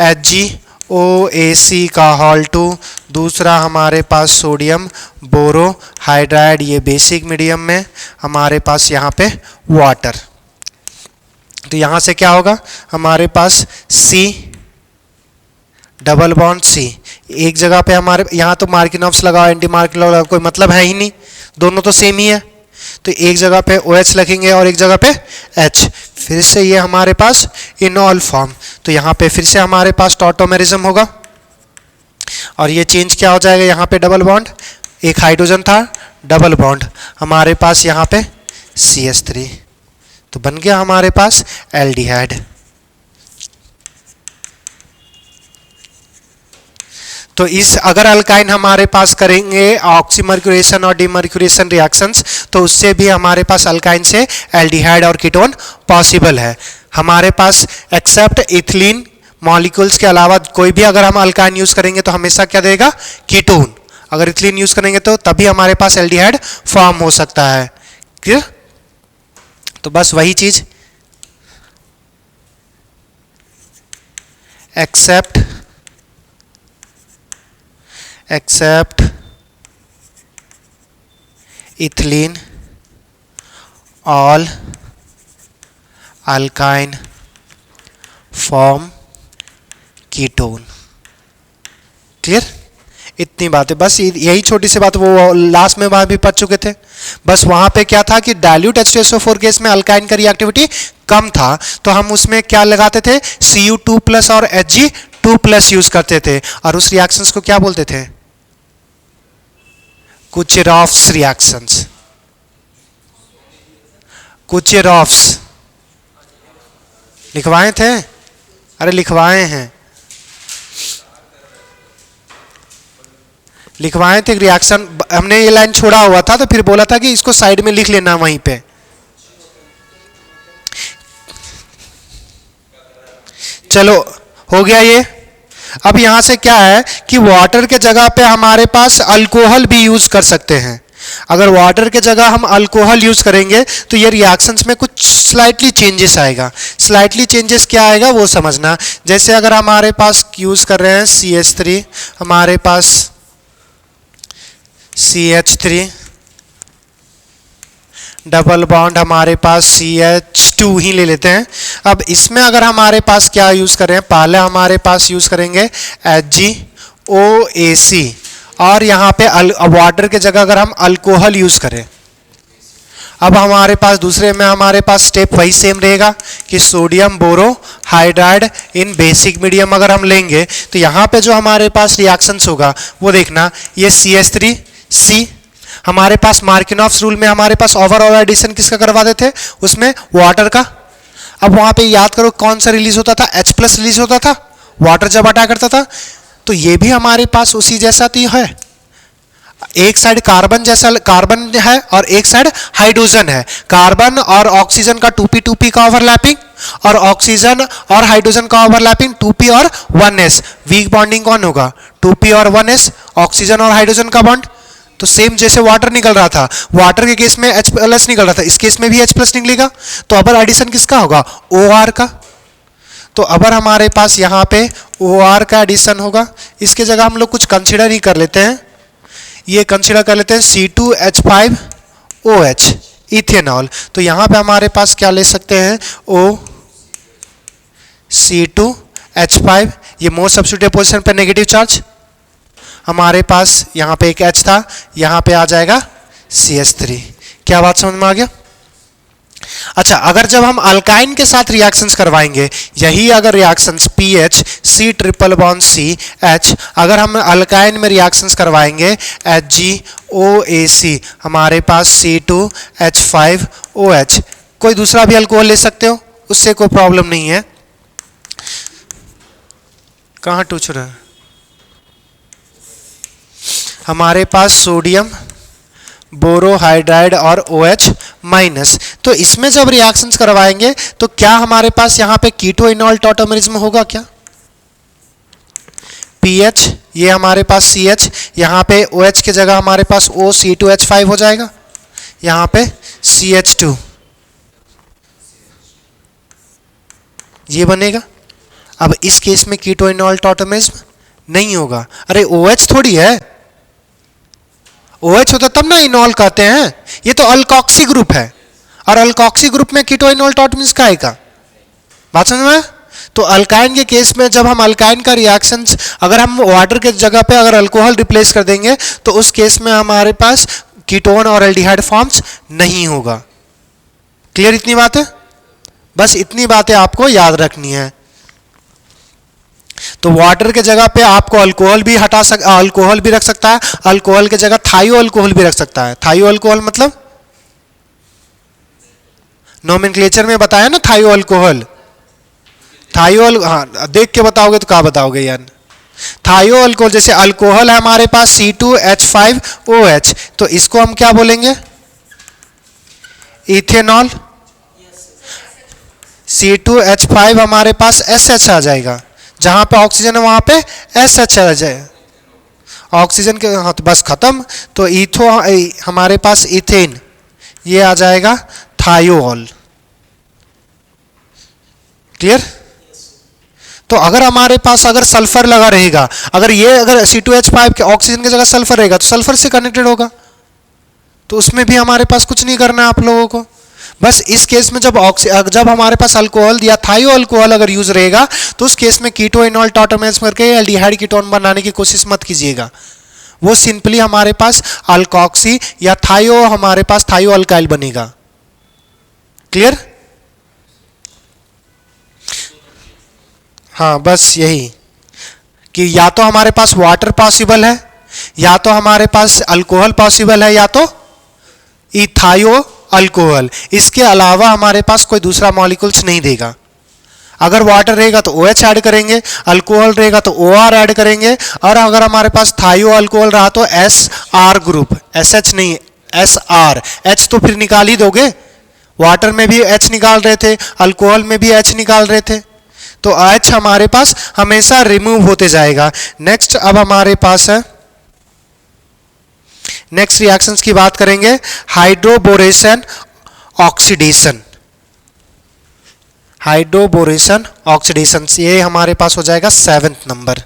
Speaker 1: HgOAc का हॉल 2, दूसरा हमारे पास सोडियम बोरोहाइड्राइड, ये बेसिक मीडियम में, हमारे पास यहाँ पे वाटर, तो यहाँ से क्या होगा हमारे पास C डबल बॉन्ड C, एक जगह पे हमारे यहाँ तो मार्किनॉफ्स लगाओ एंटी मार्किनॉफ्स लगाओ कोई मतलब है ही नहीं, दोनों तो सेम ही है, तो एक जगह पे OH लिखेंगे और एक जगह पे H, फिर से ये हमारे पास इनॉल फॉर्म, तो यहाँ पे फिर से हमारे पास टॉटोमेरिज्म होगा, और ये चेंज क्या हो जाएगा, यहाँ पे डबल बॉन्ड, एक हाइड्रोजन था डबल बॉन्ड, हमारे पास यहाँ पे CH3, तो बन गया हमारे पास एल्डिहाइड। तो इस अगर अल्काइन हमारे पास करेंगे ऑक्सीमर्क्यूरेशन और डीमर्क्यूरेशन रिएक्शंस, तो उससे भी हमारे पास अल्काइन से एल्डिहाइड और कीटोन पॉसिबल है। हमारे पास एक्सेप्ट इथिलीन मॉलिक्यूल्स के अलावा कोई भी अगर हम अल्काइन यूज करेंगे तो हमेशा क्या देगा कीटोन, अगर इथिलीन यूज करेंगे तो तभी हमारे पास एल्डिहाइड फॉर्म हो सकता है। क्लियर, तो बस वही चीज except ethylene all alkyne form ketone। Clear, इतनी बातें, बस यही छोटी सी बात, वो लास्ट में वहां भी पढ़ चुके थे। बस वहां पे क्या था कि डाइल्यूट H2SO4 केस में अल्काइन का रिएक्टिविटी कम था, तो हम उसमें क्या लगाते थे Cu2+ और Hg2+ यूज करते थे, और उस रिएक्शंस को क्या बोलते थे कुचेरॉफ्स रिएक्शंस। कुचेरॉफ्स लिखवाए थे, अरे लिखवाए हैं, लिखवाए थे रिएक्शन, हमने ये लाइन छोड़ा हुआ था तो फिर बोला था कि इसको साइड में लिख लेना वहीं पे। चलो हो गया ये। अब यहां से क्या है कि वाटर के जगह पे हमारे पास अल्कोहल भी यूज कर सकते हैं। अगर वाटर के जगह हम अल्कोहल यूज करेंगे तो ये रिएक्शंस में कुछ स्लाइटली चेंजेस आएगा। स्लाइटली चेंजेस क्या आएगा वो समझना। जैसे अगर हमारे पास यूज कर रहे हैं CH3, हमारे पास CH3 डबल बॉन्ड हमारे पास CH2 ही ले लेते हैं। अब इसमें अगर हमारे पास क्या यूज कर रहे हैं, पहले हमारे पास यूज करेंगे HgOAC और यहाँ पे वाटर के जगह अगर हम अल्कोहल यूज करें, अब हमारे पास दूसरे में हमारे पास स्टेप वही सेम रहेगा कि सोडियम बोरो हाइड्राइड इन बेसिक मीडियम अगर हम लेंगे तो यहाँ पे जो हमारे पास रिएक्शंस होगा वो देखना, ये CH3C हमारे पास मार्किनॉफ्स रूल में हमारे पास ओवरऑल एडिशन किसका करवाते थे, उसमें वाटर का। अब वहां पे याद करो कौन सा रिलीज होता था, H+ रिलीज होता था वाटर जब अटैक करता था। तो ये भी हमारे पास उसी जैसा तो है, एक साइड कार्बन जैसा कार्बन है और एक साइड हाइड्रोजन है। कार्बन और ऑक्सीजन का 2p2p का ओवरलैपिंग और ऑक्सीजन और हाइड्रोजन का ओवरलैपिंग 2p और 1s। वीक बॉन्डिंग कौन होगा, 2p और 1s, ऑक्सीजन और हाइड्रोजन का बॉन्ड। तो सेम जैसे वाटर निकल रहा था, वाटर के केस में H+ निकल रहा था, इस केस में भी H+ निकलेगा। तो अबर एडिशन किसका होगा, OR का। तो अबर हमारे पास यहाँ पे OR का एडिशन होगा। इसके जगह हम लोग कुछ कंसीडर ही कर लेते हैं, ये कंसीडर कर लेते हैं C2H5OH इथेनॉल। तो यहाँ पे हमारे पास क्या ले सकते हैं, C2H5, ये मोस्ट सब्स्टिट्यूटेड पोजीशन पे नेगेटिव चार्ज, हमारे पास यहाँ पे एक H था, यहाँ पे आ जाएगा CH3। क्या बात समझ में आ गया। अच्छा, अगर जब हम अल्काइन के साथ रिएक्शंस करवाएंगे, यही अगर reactions PH C triple bond CH अगर हम अल्काइन में रिएक्शंस करवाएंगे HgOAC हमारे पास C2H5OH, कोई दूसरा भी अल्कोहल ले सकते हो, उससे कोई प्रॉब्लम नहीं है। कहाँ टूच रहा है, हमारे पास सोडियम बोरोहाइड्राइड और OH माइनस। तो इसमें जब रिएक्शंस करवाएंगे तो क्या हमारे पास यहाँ पे कीटो इनॉल टॉटोमेरिज्म होगा क्या, PH ये हमारे पास CH, यहाँ पे OH के जगह हमारे पास O C2H5 हो जाएगा, यहाँ पे CH2 ये बनेगा। अब इस केस में कीटो इनॉल टॉटोमेरिज्म नहीं होगा। अरे OH थोड़ी है, OH होता तब ना इनॉल कहते हैं, ये तो अल्कोक्सी ग्रुप है और अल्कोक्सी ग्रुप में कीटो इनॉल टॉटोमेरिज्म का आएगा। बात समझ में। तो अल्काइन के केस में जब हम अल्काइन का रिएक्शंस अगर हम वाटर के जगह पे अगर अल्कोहल रिप्लेस कर देंगे तो उस केस में हमारे पास कीटोन और एल्डिहाइड फॉर्म्स नहीं होगा। क्लियर इतनी बात है, बस इतनी बातें आपको याद रखनी है। तो वाटर के जगह पे आपको अल्कोहल भी अल्कोहल भी रख सकता है, अल्कोहल के जगह थायो अल्कोहल भी रख सकता है। थायो अल्कोहल मतलब नोमेनक्लेचर में बताया ना, थायो अल्कोहल, हाँ देख के बताओगे तो क्या बताओगे यार। थायो अल्कोहल, जैसे अल्कोहल है हमारे पास C2H5OH, तो इसको हम क्या बोलेंगे, इथेनॉल। C2H5 हमारे पास SH आ जाएगा, जहां पे ऑक्सीजन है वहां पे SH आ जाए, ऑक्सीजन के, हाँ तो बस खत्म। तो इथो हमारे पास इथेन, ये आ जाएगा थायोल। क्लियर। तो अगर हमारे पास अगर सल्फर लगा रहेगा, अगर C2H5 के ऑक्सीजन की जगह सल्फर रहेगा तो सल्फर से कनेक्टेड होगा, तो उसमें भी हमारे पास कुछ नहीं करना है आप लोगों को। बस इस केस में जब हमारे पास अल्कोहल या थायो अल्कोहल अगर यूज रहेगा तो उस केस में कीटो इनॉल टॉटोमेरिज्म करके एल्डिहाइड कीटोन बनाने की कोशिश मत कीजिएगा। वो सिंपली हमारे पास अल्कोक्सी या थायो, हमारे पास थायो अल्काइल बनेगा। क्लियर। हाँ बस यही कि या तो हमारे पास वाटर पॉसिबल है, या तो हमारे पास अल्कोहल पॉसिबल है, या तो इथायो अल्कोहल। इसके अलावा हमारे पास कोई दूसरा मॉलिक्यूल्स नहीं देगा। अगर वाटर रहेगा तो OH ऐड करेंगे, अल्कोहल रहेगा तो OR ऐड करेंगे, और अगर हमारे पास थायो अल्कोहल रहा तो SR ग्रुप, SH नहीं SR। H तो फिर निकाल ही दोगे, वाटर में भी H निकाल रहे थे, अल्कोहल में भी H निकाल रहे थे, तो H हमारे पास हमेशा रिमूव होते जाएगा। नेक्स्ट अब हमारे पास है, नेक्स्ट रिएक्शंस की बात करेंगे, हाइड्रोबोरेशन ऑक्सीडेशन। हाइड्रोबोरेशन ऑक्सीडेशन, ये हमारे पास हो जाएगा 7th number.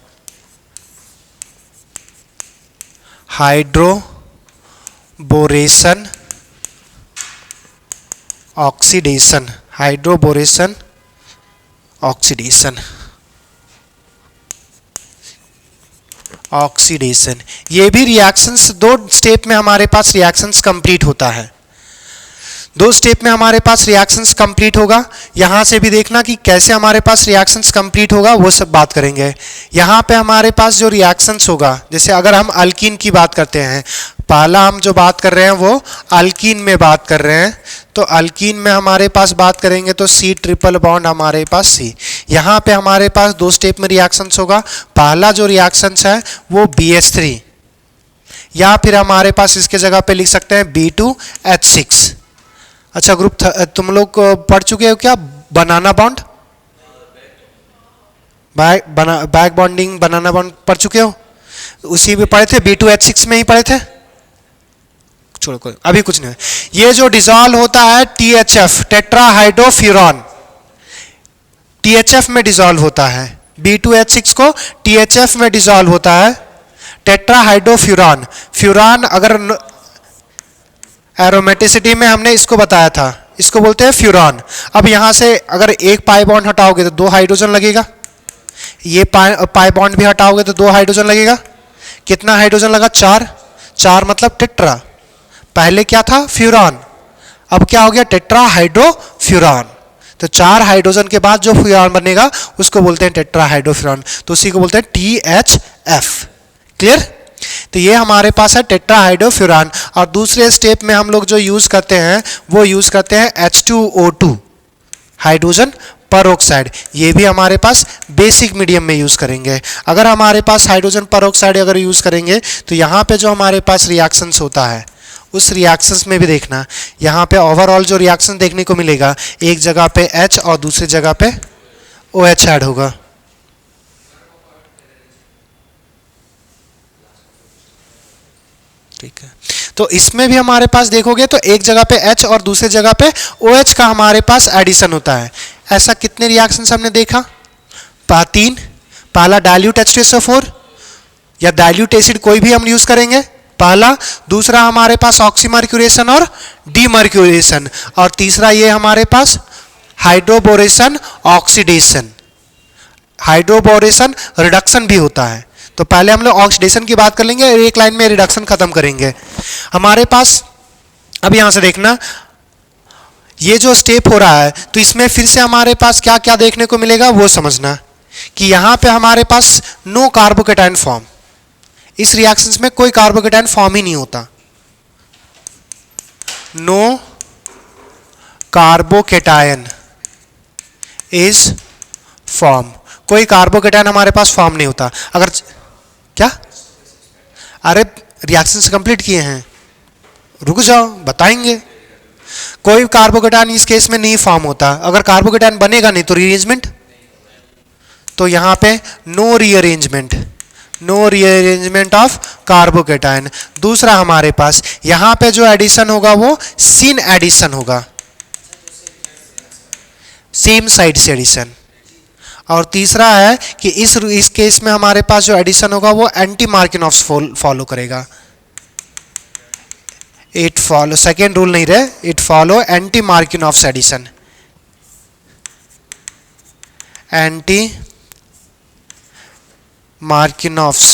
Speaker 1: Hydroboration oxidation, hydroboration oxidation, oxidation, ये भी रिएक्शंस 2 स्टेप में हमारे पास रिएक्शंस कंप्लीट होता है। 2 स्टेप में हमारे पास रिएक्शंस कंप्लीट होगा। यहाँ से भी देखना कि कैसे हमारे पास रिएक्शंस कंप्लीट होगा, वो सब बात करेंगे। यहाँ पे हमारे पास जो रिएक्शंस होगा, जैसे अगर हम अल्कीन की बात करते हैं, पहला हम जो बात कर रहे हैं वो अल्कीन में बात कर रहे हैं, तो अल्कीन में हमारे पास बात करेंगे तो C ट्रिपल बॉन्ड हमारे पास C। यहाँ पे हमारे पास 2 स्टेप में रिएक्शंस होगा। पहला जो रिएक्शंस है वो BH3, या फिर हमारे पास इसके जगह पे लिख सकते हैं B2H6। अच्छा ग्रुप तुम लोग पढ़ चुके हो क्या बनाना बॉन्ड, बैक बॉन्डिंग, बनाना बॉन्ड पढ़ चुके हो? उसी में पढ़े थे, B2H6 में ही पढ़े थे। छोड़ो कोई, अभी कुछ नहीं। ये जो डिसॉल्व होता है THF, टेट्राहाइड्रोफ्यूरॉन, THF में डिसॉल्व होता है। B2H6 को THF में डिसॉल्व होता है, टेट्राहाइड्रोफ्यूरॉन। फ्यूरान अगर एरोमेटिसिटी में हमने इसको बताया था, इसको बोलते हैं फ्यूरॉन। अब यहां से अगर एक पाई बॉन्ड हटाओगे तो 2 हाइड्रोजन लगेगा, ये पाई बॉन्ड भी हटाओगे तो 2 हाइड्रोजन लगेगा। कितना हाइड्रोजन लगा? 4। 4 मतलब टेट्रा। पहले क्या था? फ्यूरॉन, अब क्या हो गया? टेट्राहाइड्रोफ्यूरॉन। तो 4 हाइड्रोजन के बाद जो फ्यूरॉन बनेगा उसको बोलते हैं टेट्राहाइड्रोफ्यूरॉन, तो उसी को बोलते हैं THF। क्लियर? तो ये हमारे पास है टेट्राहाइड्रोफ्यूरॉन। और दूसरे स्टेप में हम लोग जो यूज करते हैं वो यूज करते हैं H2O2, हाइड्रोजन परऑक्साइड। ये भी हमारे पास बेसिक मीडियम में यूज करेंगे। अगर हमारे पास हाइड्रोजन परऑक्साइड अगर यूज करेंगे तो यहाँ पे जो हमारे पास रिएक्शंस होता है उस रिएक्शंस में भी देखना, यहाँ पे ओवरऑल जो रिएक्शन देखने को मिलेगा, एक जगह पे H और दूसरी जगह पे OH ऐड होगा। ठीक है, तो इसमें भी हमारे पास देखोगे तो एक जगह पे H और दूसरी जगह पे OH का हमारे पास एडिशन होता है। ऐसा कितने रिएक्शंस हमने देखा? 3। पहला डाइल्यूट H2SO4 या डाइल्यूट एसिड कोई भी हम यूज करेंगे, पहला। दूसरा हमारे पास ऑक्सीमर्क्यूरेशन और डीमर्क्यूरेशन, और तीसरा ये हमारे पास हाइड्रोबोरेशन ऑक्सीडेशन। हाइड्रोबोरेशन रिडक्शन भी होता है, तो पहले हम लोग ऑक्सीडेशन की बात कर लेंगे और एक लाइन में रिडक्शन खत्म करेंगे। हमारे पास अब यहां से देखना, ये जो स्टेप हो रहा है तो इसमें फिर से हमारे पास क्या क्या देखने को मिलेगा वो समझना, कि यहां पे हमारे पास नो कार्बोकेटाइन फॉर्म, इस रिएक्शंस में कोई कार्बोकेटाइन फॉर्म ही नहीं होता। नो कार्बोकेटाइन इज फॉर्म, कोई कार्बोकेटाइन हमारे पास फॉर्म नहीं होता। अगर क्या, अरे रिएक्शंस कंप्लीट किए हैं, रुक जाओ बताएंगे। कोई कार्बोकेटाइन इस केस में नहीं फॉर्म होता। अगर कार्बोकेटाइन बनेगा नहीं तो रीअरेंजमेंट, तो यहां पे no rearrangement, no rearrangement of carbocation. दूसरा हमारे पास यहां पे जो एडिशन होगा वो सिन एडिशन होगा, सेम साइड से एडिशन। और तीसरा है कि इस केस में हमारे पास जो एडिशन होगा वो एंटी मार्किनॉफ्स फॉलो करेगा। इट फॉलो, सेकेंड रूल नहीं रहे, it follow anti Markovnikov's addition, anti Markovnikov's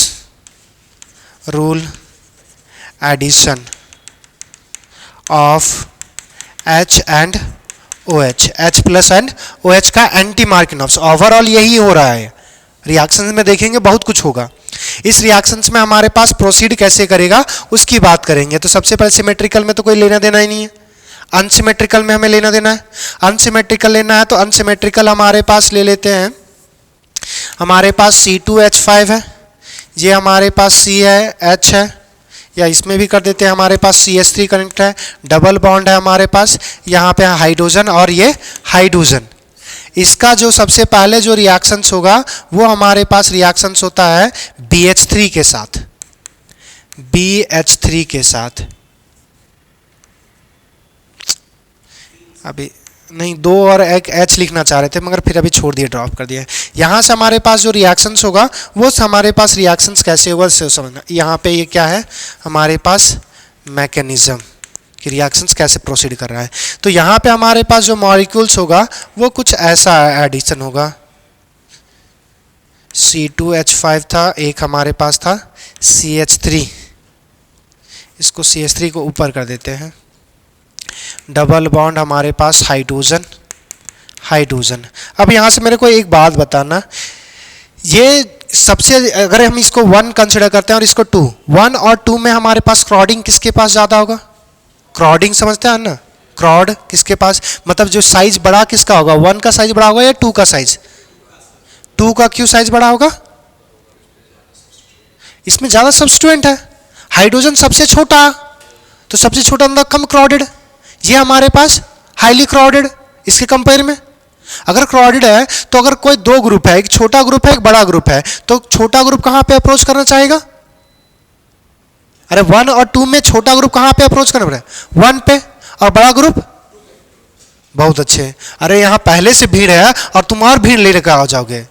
Speaker 1: rule addition of H and OH, H plus and OH का एंटी मार्किनॉफ्स। ओवरऑल यही हो रहा है। रिएक्शंस में देखेंगे बहुत कुछ होगा। इस रिएक्शंस में हमारे पास प्रोसीड कैसे करेगा उसकी बात करेंगे। तो सबसे पहले सिमेट्रिकल में तो कोई लेना देना ही नहीं है, अनसिमेट्रिकल में हमें लेना देना है। अनसिमेट्रिकल लेना है तो अनसिमेट्रिकल हमारे पास ले लेते हैं, हमारे पास C2H5 है, ये हमारे पास C है, H है, या इसमें भी कर देते हैं, हमारे पास CH3 कनेक्ट है, डबल बॉन्ड है हमारे पास, यहाँ पे हाइड्रोजन और ये हाइड्रोजन। इसका जो सबसे पहले जो रिएक्शंस होगा वो हमारे पास रिएक्शंस होता है BH3 के साथ, BH3 के साथ। अभी नहीं, 2 और एक H लिखना चाह रहे थे मगर फिर अभी छोड़ दिए, ड्रॉप कर दिया। यहाँ से हमारे पास जो रिएक्शंस होगा वो हमारे पास रिएक्शंस कैसे होगा से समझना। यहाँ पे ये क्या है हमारे पास मैकेनिज्म कि रिएक्शंस कैसे प्रोसीड कर रहा है। तो यहाँ पे हमारे पास जो मॉलिक्यूल्स होगा वो कुछ ऐसा एडिशन होगा, C2H5 था, एक हमारे पास था CH3, इसको CH3 को ऊपर कर देते हैं, डबल बॉन्ड हमारे पास हाइड्रोजन, हाइड्रोजन। अब यहाँ से मेरे को एक बात बताना, ये सबसे अगर हम इसको 1 कंसिडर करते हैं और इसको 2, 1 और 2 में हमारे पास क्रॉडिंग किसके पास ज़्यादा होगा? क्रॉडिंग समझते हैं ना, क्रॉड किसके पास, मतलब जो साइज बड़ा किसका होगा, 1 का साइज बड़ा होगा या 2 का साइज? 2 का क्यों साइज बड़ा होगा? इसमें ज़्यादा सब्स्टिट्यूएंट है, हाइड्रोजन सबसे छोटा, तो सबसे छोटा मतलब कम क्रॉडेड, ये हमारे पास हाईली क्रॉडेड इसके कंपेयर में। अगर क्रॉडेड है तो अगर कोई 2 ग्रुप है, एक छोटा ग्रुप है एक बड़ा ग्रुप है, तो छोटा ग्रुप कहाँ पे अप्रोच करना चाहेगा? अरे 1 और 2 में छोटा ग्रुप कहाँ पे अप्रोच करना पड़ेगा? 1 पे, और बड़ा ग्रुप? बहुत अच्छे, अरे यहाँ पहले से भीड़ है और तुम और भीड़ ले लेकर आ जाओगे।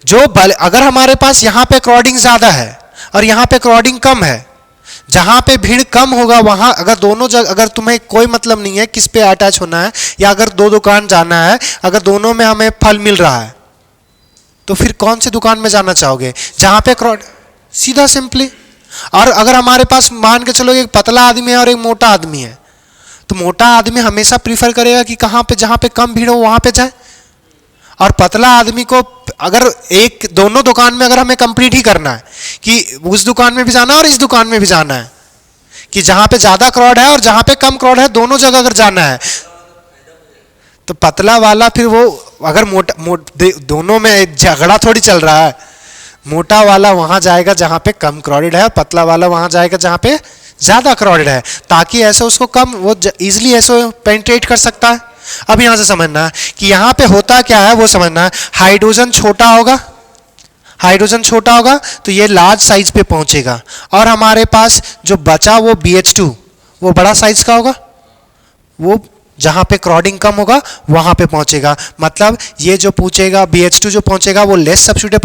Speaker 1: जो अगर हमारे पास यहाँ पे क्रॉडिंग ज्यादा है और यहाँ पे क्रॉडिंग कम है, जहाँ पे भीड़ कम होगा वहाँ अगर दोनों जगह, अगर तुम्हें कोई मतलब नहीं है किस पे अटैच होना है या अगर 2 दुकान जाना है, अगर दोनों में हमें फल मिल रहा है तो फिर कौन से दुकान में जाना चाहोगे? जहाँ पे क्रॉड, सीधा सिंपली। और अगर हमारे पास मान के चलो एक पतला आदमी है और एक मोटा आदमी है, तो मोटा आदमी हमेशा प्रीफर करेगा कि कहाँ पे, जहाँ पे कम भीड़ हो वहाँ पे जाए, और पतला आदमी को अगर एक दोनों दुकान में अगर हमें कंप्लीट ही करना है कि उस दुकान में भी जाना है और इस दुकान में भी जाना है, कि जहाँ पे ज़्यादा क्राउड है और जहाँ पे कम क्राउड है दोनों जगह अगर जाना है, तो पतला वाला फिर वो अगर दोनों में झगड़ा थोड़ी चल रहा है, मोटा वाला वहाँ जाएगा जहाँ पे कम क्राउडेड है, पतला वाला वहाँ जाएगा जहाँ पे ज़्यादा क्राउडेड है, ताकि ऐसे उसको कम वो इजीली ऐसे पेनिट्रेट कर सकता है। अब यहाँ से समझना है कि यहाँ पे होता क्या है वो समझना है। हाइड्रोजन छोटा होगा, हाइड्रोजन छोटा होगा तो ये लार्ज साइज पे पहुँचेगा, और हमारे पास जो बचा वो BH2 वो बड़ा साइज का होगा, वो जहाँ पे क्रॉडिंग कम होगा वहाँ पे पहुँचेगा। मतलब ये जो पूछेगा BH2 जो पहुँचेगा वो लेस सब्स्टिट्यूटेड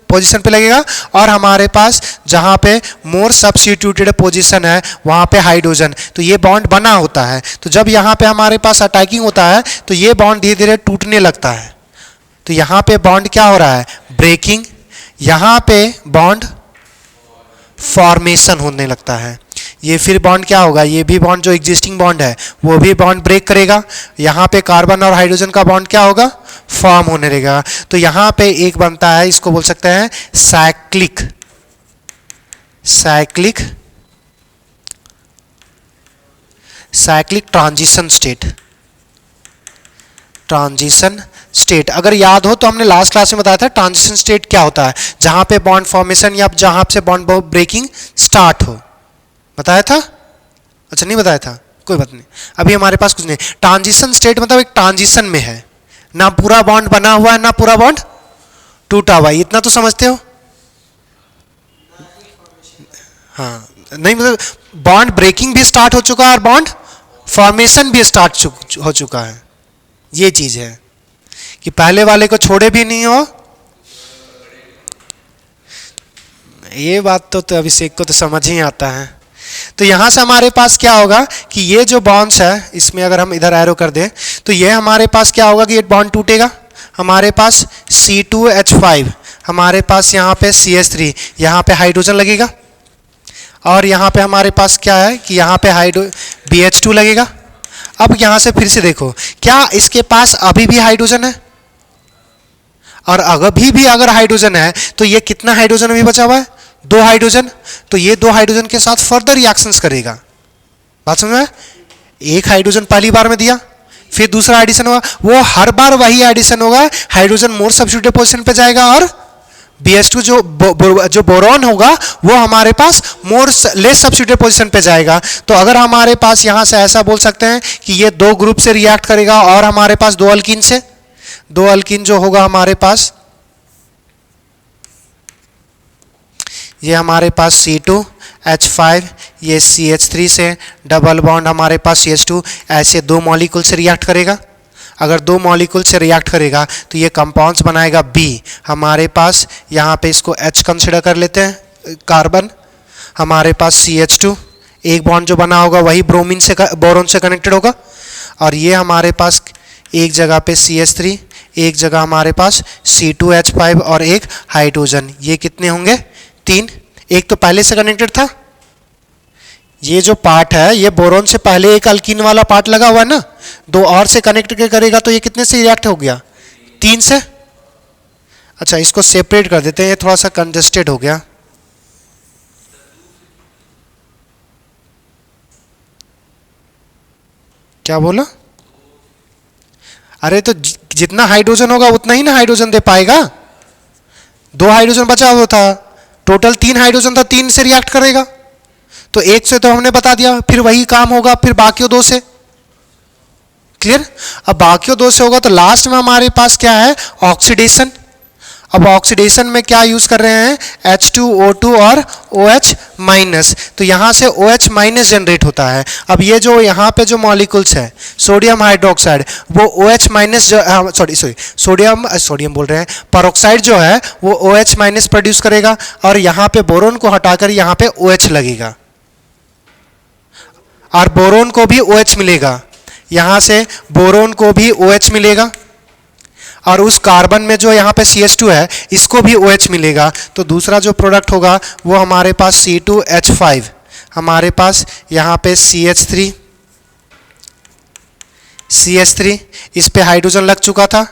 Speaker 1: पोजीशन पे लगेगा, और हमारे पास जहाँ पे मोर सब्स्टिट्यूटेड पोजीशन है वहाँ पे हाइड्रोजन, तो ये बॉन्ड बना होता है। तो जब यहाँ पे हमारे पास अटैकिंग होता है तो ये बॉन्ड धीरे धीरे टूटने लगता है, तो यहाँ पे बॉन्ड क्या हो रहा है? ब्रेकिंग। यहाँ पे बॉन्ड फॉर्मेशन होने लगता है। ये फिर बॉन्ड क्या होगा? ये भी बॉन्ड जो एग्जिस्टिंग बॉन्ड है वो भी बॉन्ड ब्रेक करेगा। यहाँ पे कार्बन और हाइड्रोजन का बॉन्ड क्या होगा? फॉर्म होने लगेगा। तो यहाँ पे एक बनता है, इसको बोल सकते हैं cyclic, cyclic cyclic transition state, transition state. अगर याद हो तो हमने लास्ट क्लास में बताया था ट्रांजिशन स्टेट क्या होता है, जहाँ पे बॉन्ड फॉर्मेशन या जहाँ से बॉन्ड ब्रेकिंग स्टार्ट हो। बताया था? अच्छा नहीं बताया था, कोई बात नहीं, अभी हमारे पास कुछ नहीं। ट्रांजिशन स्टेट मतलब एक ट्रांजिशन में है, ना पूरा बॉन्ड बना हुआ है ना पूरा बॉन्ड टूटा हुआ है, इतना तो समझते हो? हाँ नहीं, मतलब बॉन्ड ब्रेकिंग भी स्टार्ट हो चुका है और बॉन्ड फॉर्मेशन भी स्टार्ट हो चुका है। ये चीज है कि पहले वाले को छोड़े भी नहीं हो। ये बात तो अभिषेक को तो समझ ही आता है। तो यहां से हमारे पास क्या होगा कि ये जो बॉन्ड्स है, इसमें अगर हम इधर एरो कर दें तो ये हमारे पास क्या होगा कि ये बॉन्ड टूटेगा, हमारे पास C2H5, हमारे पास यहाँ पे CH3, यहाँ पे हाइड्रोजन लगेगा, और यहाँ पे हमारे पास क्या है कि यहाँ पे BH2 लगेगा। अब यहाँ से फिर से देखो, क्या इसके पास अभी भी हाइड्रोजन है? और अभी भी अगर हाइड्रोजन है तो ये कितना हाइड्रोजन अभी बचा हुआ है? 2 हाइड्रोजन। तो ये 2 हाइड्रोजन के साथ फर्दर रिएक्शंस करेगा। बात समझ में? एक हाइड्रोजन पहली बार में दिया, फिर दूसरा एडिशन होगा, वो हर बार वही एडिशन होगा, हाइड्रोजन मोर सब्स्टिट्यूटेड पोजीशन पे जाएगा और BH2 जो बोरॉन होगा वो हमारे पास मोर लेस सब्स्टिट्यूटेड पोजीशन पे जाएगा। तो अगर हमारे पास यहां से ऐसा बोल सकते हैं कि ये दो ग्रुप से रिएक्ट करेगा और हमारे पास दो अल्कीन से, दो अल्कीन जो होगा हमारे पास, ये हमारे पास C2H5, ये CH3 से डबल बॉन्ड हमारे पास CH2, ऐसे दो मॉलिक्यूल से रिएक्ट करेगा। अगर दो मॉलिक्यूल से रिएक्ट करेगा तो ये कंपाउंड्स बनाएगा B हमारे पास। यहाँ पे इसको H कंसिडर कर लेते हैं कार्बन, हमारे पास CH2, एक बॉन्ड जो बना होगा वही ब्रोमीन से बोरोन से कनेक्टेड होगा। और ये हमारे पास एक जगह पे CH3, एक जगह हमारे पास C2H5 और एक हाइड्रोजन। ये कितने होंगे? 3। एक तो पहले से कनेक्टेड था, ये जो पार्ट है ये बोरोन से पहले एक अल्कीन वाला पार्ट लगा हुआ है ना, दो और से कनेक्ट करेगा तो ये कितने से रिएक्ट हो गया? 3 से। अच्छा, इसको सेपरेट कर देते हैं, ये थोड़ा सा कंजेस्टेड हो गया। क्या बोला? अरे तो जितना हाइड्रोजन होगा उतना ही ना हाइड्रोजन दे पाएगा। 2 हाइड्रोजन बचा हुआ था, टोटल 3 हाइड्रोजन था, 3 से रिएक्ट करेगा। तो 1 से तो हमने बता दिया, फिर वही काम होगा फिर बाकियों 2 से। क्लियर? अब बाकियों 2 से होगा तो लास्ट में हमारे पास क्या है? ऑक्सीडेशन। अब ऑक्सीडेशन में क्या यूज कर रहे हैं? H2O2 और OH माइनस। तो यहां से OH माइनस जनरेट होता है। अब ये जो यहाँ पे जो मॉलिक्यूल्स है सोडियम हाइड्रोक्साइड, वो OH माइनस, सोडियम बोल रहे हैं, पेरोक्साइड जो है वो OH माइनस प्रोड्यूस करेगा और यहाँ पे बोरोन को हटाकर यहाँ पे OH लगेगा और बोरोन को भी OH मिलेगा। यहाँ से बोरोन को भी OH मिलेगा और उस कार्बन में जो यहाँ पे CH2 है इसको भी OH मिलेगा। तो दूसरा जो प्रोडक्ट होगा वो हमारे पास C2H5, हमारे पास यहाँ पे CH3, इस पे हाइड्रोजन लग चुका था।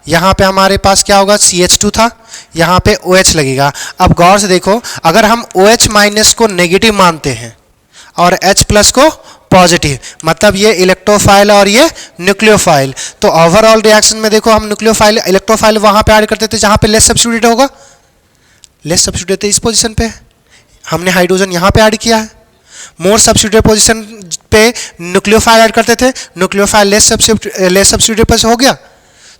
Speaker 1: यहाँ पे हमारे पास क्या होगा? CH2 था, यहाँ पे OH लगेगा। अब गौर से देखो, अगर हम OH माइनस को नेगेटिव मानते हैं और H प्लस को पॉजिटिव, मतलब ये इलेक्ट्रोफाइल और ये न्यूक्लियोफाइल, तो ओवरऑल रिएक्शन में देखो हम न्यूक्लियोफाइल इलेक्ट्रोफाइल वहां पे ऐड करते थे जहां पे लेस सब्स्टिट्यूटेड होगा, लेस सब्स्टिट्यूटेड इस पोजीशन पे, हमने हाइड्रोजन यहां पे ऐड किया है। मोर सब्स्टिट्यूटेड पोजीशन पे न्यूक्लियोफाइल ऐड करते थे, न्यूक्लियोफाइल लेस सब्स्टिट्यूटेड पे हो गया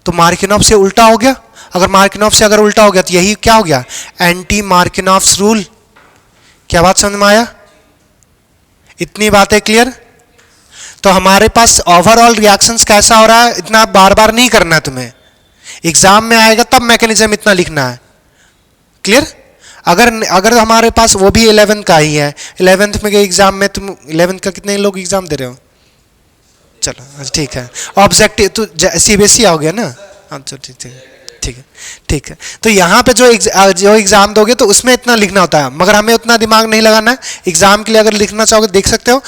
Speaker 1: तो मार्किनॉफ से उल्टा हो गया। अगर मार्किनॉफ से अगर उल्टा हो गया तो यही क्या हो गया? Anti Markovnikov's rule. क्या बात समझ में आया? इतनी बातें क्लियर? तो हमारे पास ओवरऑल रिएक्शंस कैसा हो रहा है इतना बार बार नहीं करना है तुम्हें, एग्जाम में आएगा तब मैकेनिज्म इतना लिखना है। क्लियर? अगर हमारे पास वो भी 11th का ही है, 11th में के एग्जाम में तुम 11th का कितने लोग एग्जाम दे रहे हो? चलो ठीक है, ऑब्जेक्टिव तो CBSE आओगे ना? अच्छा ठीक है। तो यहाँ पे जो एग्जाम दोगे तो उसमें इतना लिखना होता है, मगर हमें उतना दिमाग नहीं लगाना है। एग्जाम के लिए अगर लिखना चाहोगे देख सकते हो,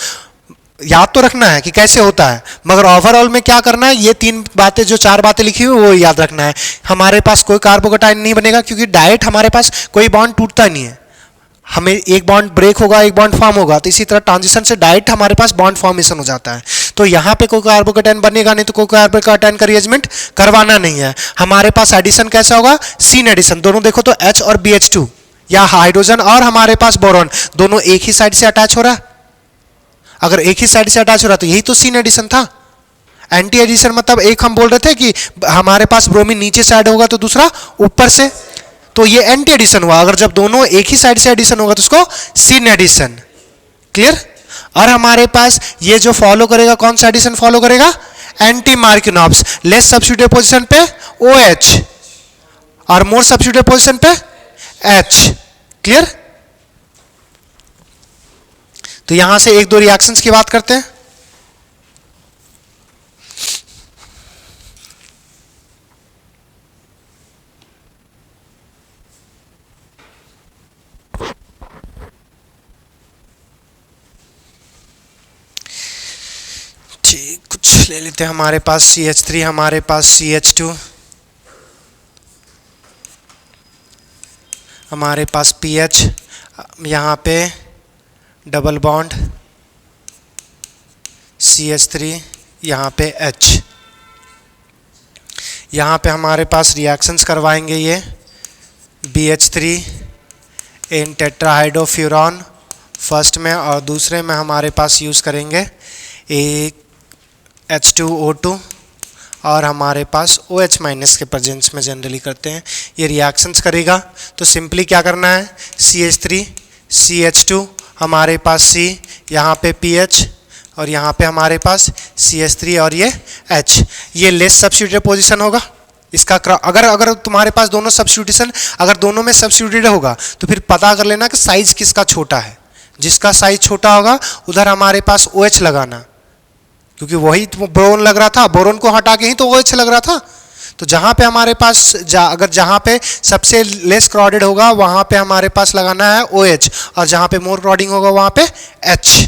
Speaker 1: याद तो रखना है कि कैसे होता है, मगर ओवरऑल में क्या करना है, ये 3 बातें जो 4 बातें लिखी हुई वो याद रखना है। हमारे पास कोई कार्बोकेटाइन नहीं बनेगा क्योंकि डायरेक्ट हमारे पास कोई बॉन्ड टूटता नहीं है, हमें एक बॉन्ड ब्रेक होगा एक बॉन्ड फॉर्म होगा, तो इसी तरह ट्रांजिशन से डायरेक्ट हमारे पास बॉन्ड फॉर्मेशन हो जाता है। तो यहाँ पे कोई कार्बोकेटाइन बनेगा नहीं, तो कोई कार्बोकेटाइन का रिएरेंजमेंट करवाना नहीं है। हमारे पास एडिशन कैसा होगा? Syn addition. दोनों देखो तो H और BH2 या हाइड्रोजन और हमारे पास बोरॉन दोनों एक ही साइड से अटैच हो रहा है। अगर एक ही साइड से अटैच हो रहा तो यही तो सीन एडिशन था। एंटी एडिशन मतलब एक हम बोल रहे थे कि हमारे पास ब्रोमीन नीचे से ऐड होगा तो दूसरा ऊपर से, तो ये एंटी एडिशन हुआ। अगर जब दोनों एक ही साइड से एडिशन होगा तो उसको सीन एडिशन। क्लियर? और हमारे पास ये जो फॉलो करेगा कौन सा एडिशन फॉलो करेगा? एंटी मार्किनॉफ्स। लेस सब्स्टिट्यूटेड पोजीशन पे OH और मोर सब्स्टिट्यूटेड पोजीशन पे H। क्लियर? तो यहां से 1-2 रिएक्शंस की बात करते हैं। ठीक, कुछ ले लेते हैं। हमारे पास CH3, हमारे पास CH2, हमारे पास PH, यहाँ पे डबल बॉन्ड CH3, यहाँ पे H। यहाँ पे हमारे पास रिएक्शंस करवाएंगे ये BH3 इन टेट्राहाइड्रोफ्यूरॉन फर्स्ट में, और दूसरे में हमारे पास यूज़ करेंगे H2O2 और हमारे पास OH माइनस के प्रेजेंस में जनरली करते हैं। ये रिएक्शंस करेगा तो सिंपली क्या करना है, CH3 CH2 हमारे पास C, यहाँ पे PH और यहाँ पे हमारे पास CH3 और ये H, ये लेस सब्स्टिट्यूटेड पोजीशन होगा इसका। अगर तुम्हारे पास दोनों सब्स्टिट्यूशन, अगर दोनों में सब्स्टिट्यूटेड होगा तो फिर पता कर लेना कि साइज किसका छोटा है। जिसका साइज छोटा होगा उधर हमारे पास OH लगाना, क्योंकि वही बोरोन लग रहा था, बोरोन को हटा के ही तो OH लग रहा था। तो जहाँ पे हमारे पास अगर जहाँ पे सबसे लेस क्राउडेड होगा वहाँ पे हमारे पास लगाना है OH, और जहाँ पे मोर क्राउडिंग होगा वहाँ पे H।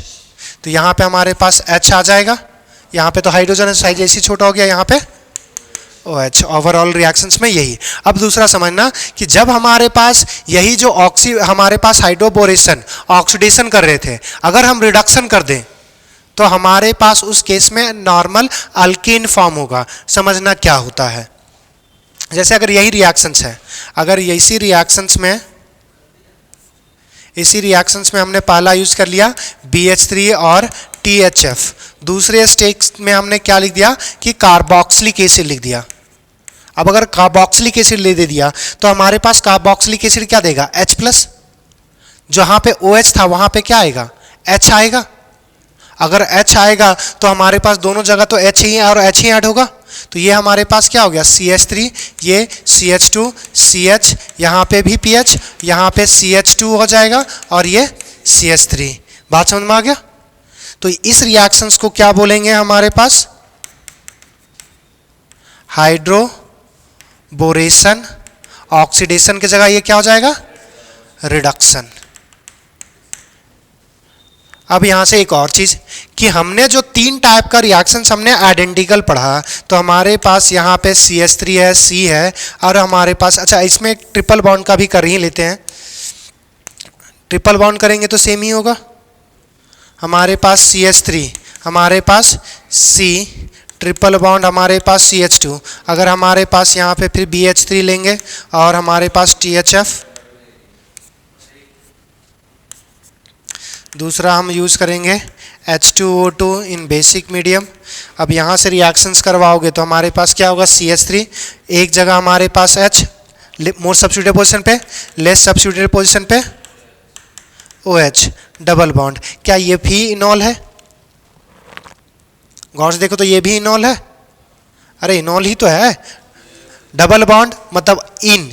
Speaker 1: तो यहाँ पे हमारे पास H आ जाएगा, यहाँ पे तो हाइड्रोजन साइज ऐसे छोटा हो गया, यहाँ पे OH। ओवरऑल रिएक्शंस में यही। अब दूसरा समझना कि जब हमारे पास यही जो हमारे पास हाइड्रोबोरेशन ऑक्सीडेशन कर रहे थे, अगर हम रिडक्शन कर दें तो हमारे पास उस केस में नॉर्मल अल्कीन फॉर्म होगा। समझना क्या होता है, जैसे अगर यही रिएक्शंस है, अगर इसी रिएक्शंस में हमने पहला यूज कर लिया BH3 और THF, दूसरे स्टेज में हमने क्या लिख दिया कि कार्बोक्सिलिक एसिड लिख दिया। अब अगर कार्बोक्सिलिक एसिड ले दे दिया तो हमारे पास कार्बोक्सिलिक एसिड क्या देगा, H+। जहाँ पे OH था वहाँ पे क्या आएगा, H आएगा। अगर H आएगा तो हमारे पास दोनों जगह तो H ही और H ही ऐड होगा। तो ये हमारे पास क्या हो गया, CH3, ये CH2 CH, यहाँ पे भी PH, यहाँ पे CH2 हो जाएगा और ये CH3। बात समझ में आ गया। तो इस रिएक्शंस को क्या बोलेंगे हमारे पास, हाइड्रोबोरेशन ऑक्सीडेशन की जगह ये क्या हो जाएगा, रिडक्शन। अब यहाँ से एक और चीज़ कि हमने जो 3 टाइप का रिएक्शंस हमने आइडेंटिकल पढ़ा, तो हमारे पास यहाँ पे CH3 है, C है, और हमारे पास, अच्छा इसमें एक ट्रिपल बॉन्ड का भी कर ही लेते हैं। ट्रिपल बॉन्ड करेंगे तो सेम ही होगा। हमारे पास CH3, हमारे पास C, ट्रिपल बॉन्ड हमारे पास CH2। अगर हमारे पास यहाँ पे फिर BH3 लेंगे और हमारे पास THF, दूसरा हम यूज़ करेंगे H2O2 इन बेसिक मीडियम। अब यहाँ से रिएक्शंस करवाओगे तो हमारे पास क्या होगा, CH3, एक जगह हमारे पास H, मोर सब्स्टिट्यूटेड पोजीशन पे, लेस सब्स्टिट्यूटेड पोजीशन पे OH, डबल बॉन्ड। क्या ये भी इनॉल है, गौर से देखो तो ये भी इनॉल है। अरे इनॉल ही तो है, डबल बॉन्ड मतलब इन,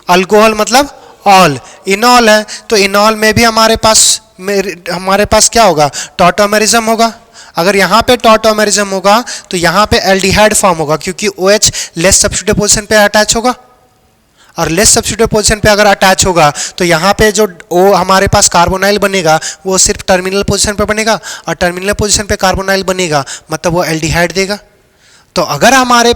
Speaker 1: अल्कोहल मतलब ऑल, इनॉल है। तो इनॉल में भी हमारे पास क्या होगा, टॉटोमेरिज्म होगा। अगर यहाँ पे टॉटोमेरिज्म होगा तो यहाँ पे एल्डिहाइड फॉर्म होगा, क्योंकि OH लेस सब्स्टिट्यूटेड पोजीशन पे अटैच होगा, और लेस सब्स्टिट्यूटेड पोजीशन पे अगर अटैच होगा तो यहाँ पे जो हमारे पास कार्बोनाइल बनेगा वो सिर्फ टर्मिनल पोजीशन पे बनेगा, और टर्मिनल पोजीशन पे कार्बोनाइल बनेगा मतलब वो एल्डिहाइड देगा। तो अगर हमारे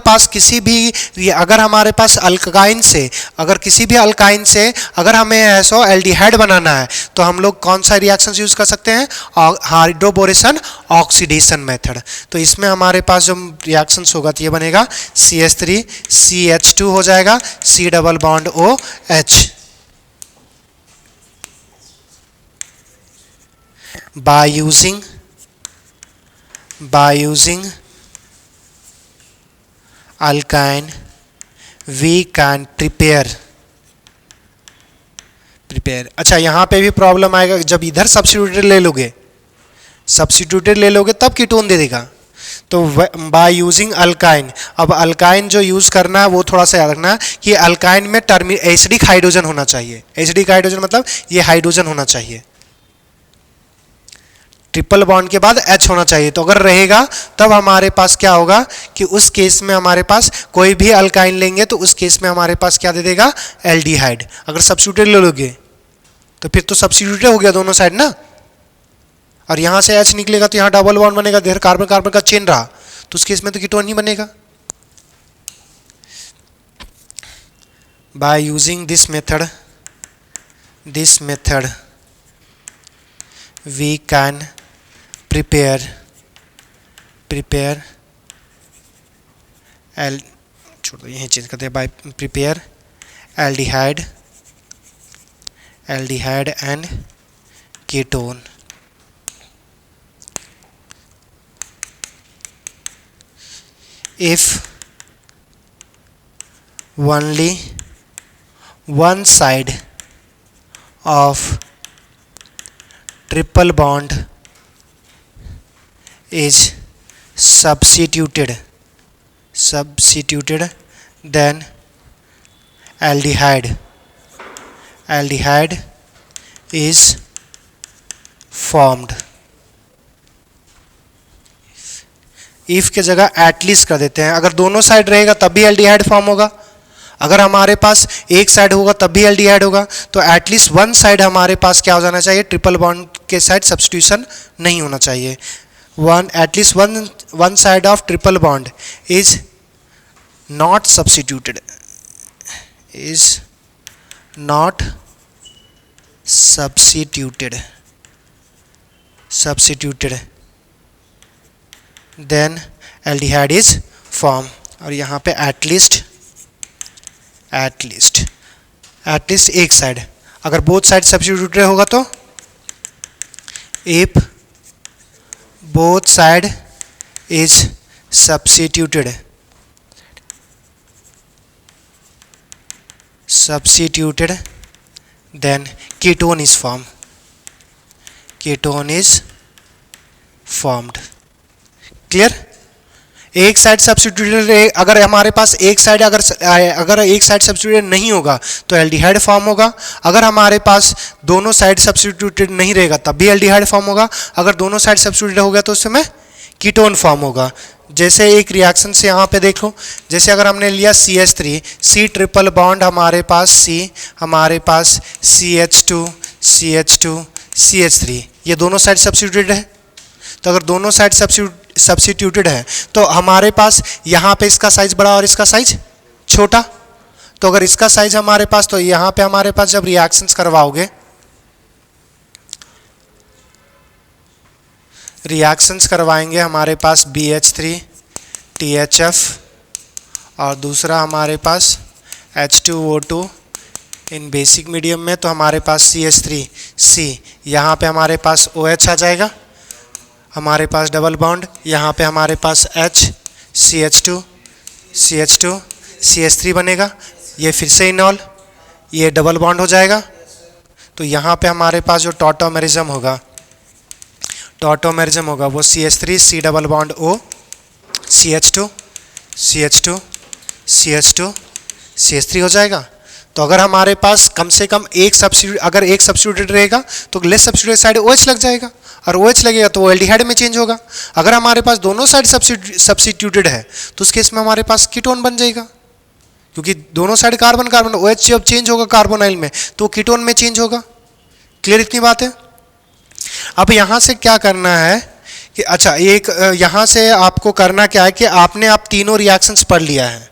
Speaker 1: पास अल्काइन से, अगर किसी भी अल्काइन से अगर हमें ऐसा एल्डिहाइड बनाना है तो हम लोग कौन सा रिएक्शन यूज़ कर सकते हैं, हाइड्रोबोरेशन ऑक्सीडेशन मेथड। तो इसमें हमारे पास जो रिएक्शंस होगा तो ये बनेगा CH3 CH2 हो जाएगा, C double bond OH। by using alkyne we can prepare। अच्छा यहाँ पे भी प्रॉब्लम आएगा, जब इधर सब्स्टिट्यूटेड ले लोगे तब कीटोन दे देगा। तो बाय यूजिंग अल्काइन, अब अल्काइन जो यूज़ करना है वो थोड़ा सा याद रखना कि अल्काइन में एसिडिक हाइड्रोजन होना चाहिए। एसिडिक हाइड्रोजन मतलब ये हाइड्रोजन होना चाहिए, ट्रिपल बॉन्ड के बाद H होना चाहिए। तो अगर रहेगा तब हमारे पास क्या होगा कि उस केस में हमारे पास कोई भी अल्काइन लेंगे तो उस केस में हमारे पास क्या दे देगा, एल्डिहाइड। अगर सब्स्टिट्यूटेड ले लोगे तो फिर तो सब्स्टिट्यूटेड हो गया दोनों साइड ना, और यहाँ से H निकलेगा तो यहाँ डबल बॉन्ड बनेगा, देर कार्बन कार्बन का चेन रहा, तो उस केस में तो कीटोन ही बनेगा। By using this method we can prepare छोड़ दो, यहीं चेंज करते हैं, by prepare aldehyde aldehyde and ketone. If only one side of triple bond is substituted, then aldehyde is formed. If के जगह एटलीस्ट कर देते हैं. अगर दोनों साइड रहेगा तब भी एल्डिहाइड फॉर्म होगा. अगर हमारे पास एक साइड होगा तब भी एल्डिहाइड होगा. तो एटलीस्ट वन साइड हमारे पास क्या हो जाना चाहिए, ट्रिपल बॉन्ड के साइड सब्स्टिट्यूशन नहीं होना चाहिए. At least one side of triple bond is not substituted, then aldehyde is formed. और यहाँ पे एटलीस्ट एक साइड. अगर बोथ साइड सब्स्टिट्यूटेड होगा तो if both side is substituted then ketone is formed. Clear. एक साइड सब्स्टिट्यूटेड, अगर हमारे पास एक साइड अगर एक साइड सब्स्टिट्यूटेड नहीं होगा तो एल्डिहाइड फॉर्म होगा. अगर हमारे पास दोनों साइड सब्स्टिट्यूटेड नहीं रहेगा तब भी एल्डिहाइड फॉर्म होगा. अगर दोनों साइड सब्स्टिट्यूटेड हो गया तो उस समय कीटोन फॉर्म होगा. जैसे एक रिएक्शन से यहाँ पे देख लो, जैसे अगर हमने लिया CH3, C ट्रिपल बॉन्ड हमारे पास C, हमारे पास CH2 CH3, ये दोनों साइड सब्स्टिट्यूटेड है. तो अगर दोनों साइड सब्स्टिट्यूटेड है तो हमारे पास यहाँ पे इसका साइज बड़ा और इसका साइज छोटा. तो अगर इसका साइज हमारे पास, तो यहाँ पे हमारे पास जब रिएक्शंस करवाओगे, रिएक्शंस करवाएंगे हमारे पास BH3 THF और दूसरा हमारे पास H2O2 इन बेसिक मीडियम में, तो हमारे पास CH3C, यहाँ पे हमारे पास OH आ जाएगा, हमारे पास डबल बॉन्ड, यहाँ पे हमारे पास CH2 CH3 बनेगा. ये फिर से इनॉल, ये डबल बॉन्ड हो जाएगा. तो यहाँ पे हमारे पास जो टॉटोमेरिज्म होगा वो CH3 C double bond O CH2 CH3 हो जाएगा. तो अगर हमारे पास कम से कम एक सब्स्टिट्यूटेड रहेगा तो लेस सब्स्टिट्यूटेड साइड OH लग जाएगा, और OH लगेगा तो वो एल्डिहाइड में चेंज होगा. अगर हमारे पास दोनों साइड सब्स्टिट्यूटेड है तो उस केस में हमारे पास कीटोन बन जाएगा, क्योंकि दोनों साइड कार्बन OH जब चेंज होगा कार्बोनाइल में तो कीटोन में चेंज होगा. क्लियर इतनी बात है. अब यहाँ से क्या करना है कि अच्छा, एक यहाँ से आपको करना क्या है कि आप तीनों रिएक्शंस पढ़ लिया है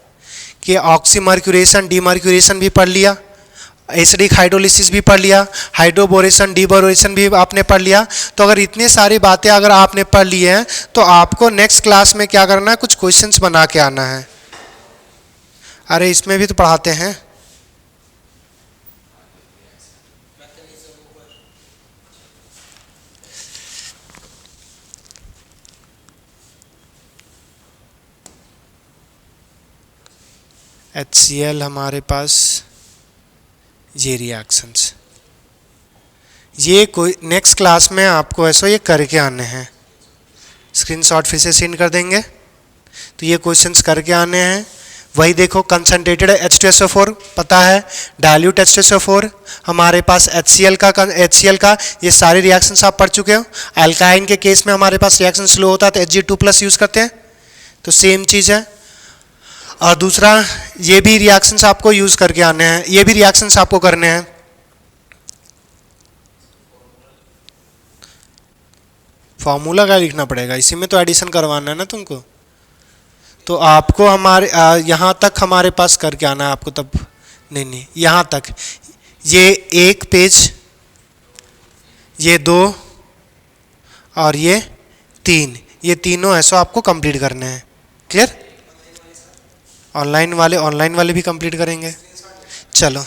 Speaker 1: कि ऑक्सीमर्क्यूरेशन डीमर्क्यूरेशन भी पढ़ लिया, एसिडिक हाइड्रोलिसिस भी पढ़ लिया, हाइड्रोबोरेशन डीबोरेशन भी आपने पढ़ लिया. तो अगर इतनी सारी बातें अगर आपने पढ़ ली हैं तो आपको नेक्स्ट क्लास में क्या करना है, कुछ क्वेश्चंस बना के आना है. अरे इसमें भी तो पढ़ाते हैं. HCl हमारे पास ये रिएक्शंस, ये कोई नेक्स्ट क्लास में आपको ऐसा ये करके आने हैं. स्क्रीनशॉट फिर से सेंड कर देंगे. तो ये क्वेश्चंस करके आने हैं. वही देखो, कंसंट्रेटेड H2SO4 पता है, डाइल्यूट H2SO4 हमारे पास HCl का ये सारे रिएक्शंस आप पढ़ चुके हो. अल्काइन के केस में हमारे पास रिएक्शन स्लो होता है तो Hg2+ यूज़ करते हैं, तो सेम चीज़ है. और दूसरा ये भी रिएक्शंस आपको यूज़ करके आने हैं, ये भी रिएक्शंस आपको करने हैं. फॉर्मूला का लिखना पड़ेगा, इसी में तो एडिशन करवाना है ना तुमको. तो आपको हमारे यहाँ तक हमारे पास करके आना है आपको. तब नहीं यहाँ तक, ये एक पेज, ये 2 और ये 3, ये तीनों ऐसा आपको कंप्लीट करने हैं. क्लियर. ऑनलाइन वाले भी कंप्लीट करेंगे. चलो.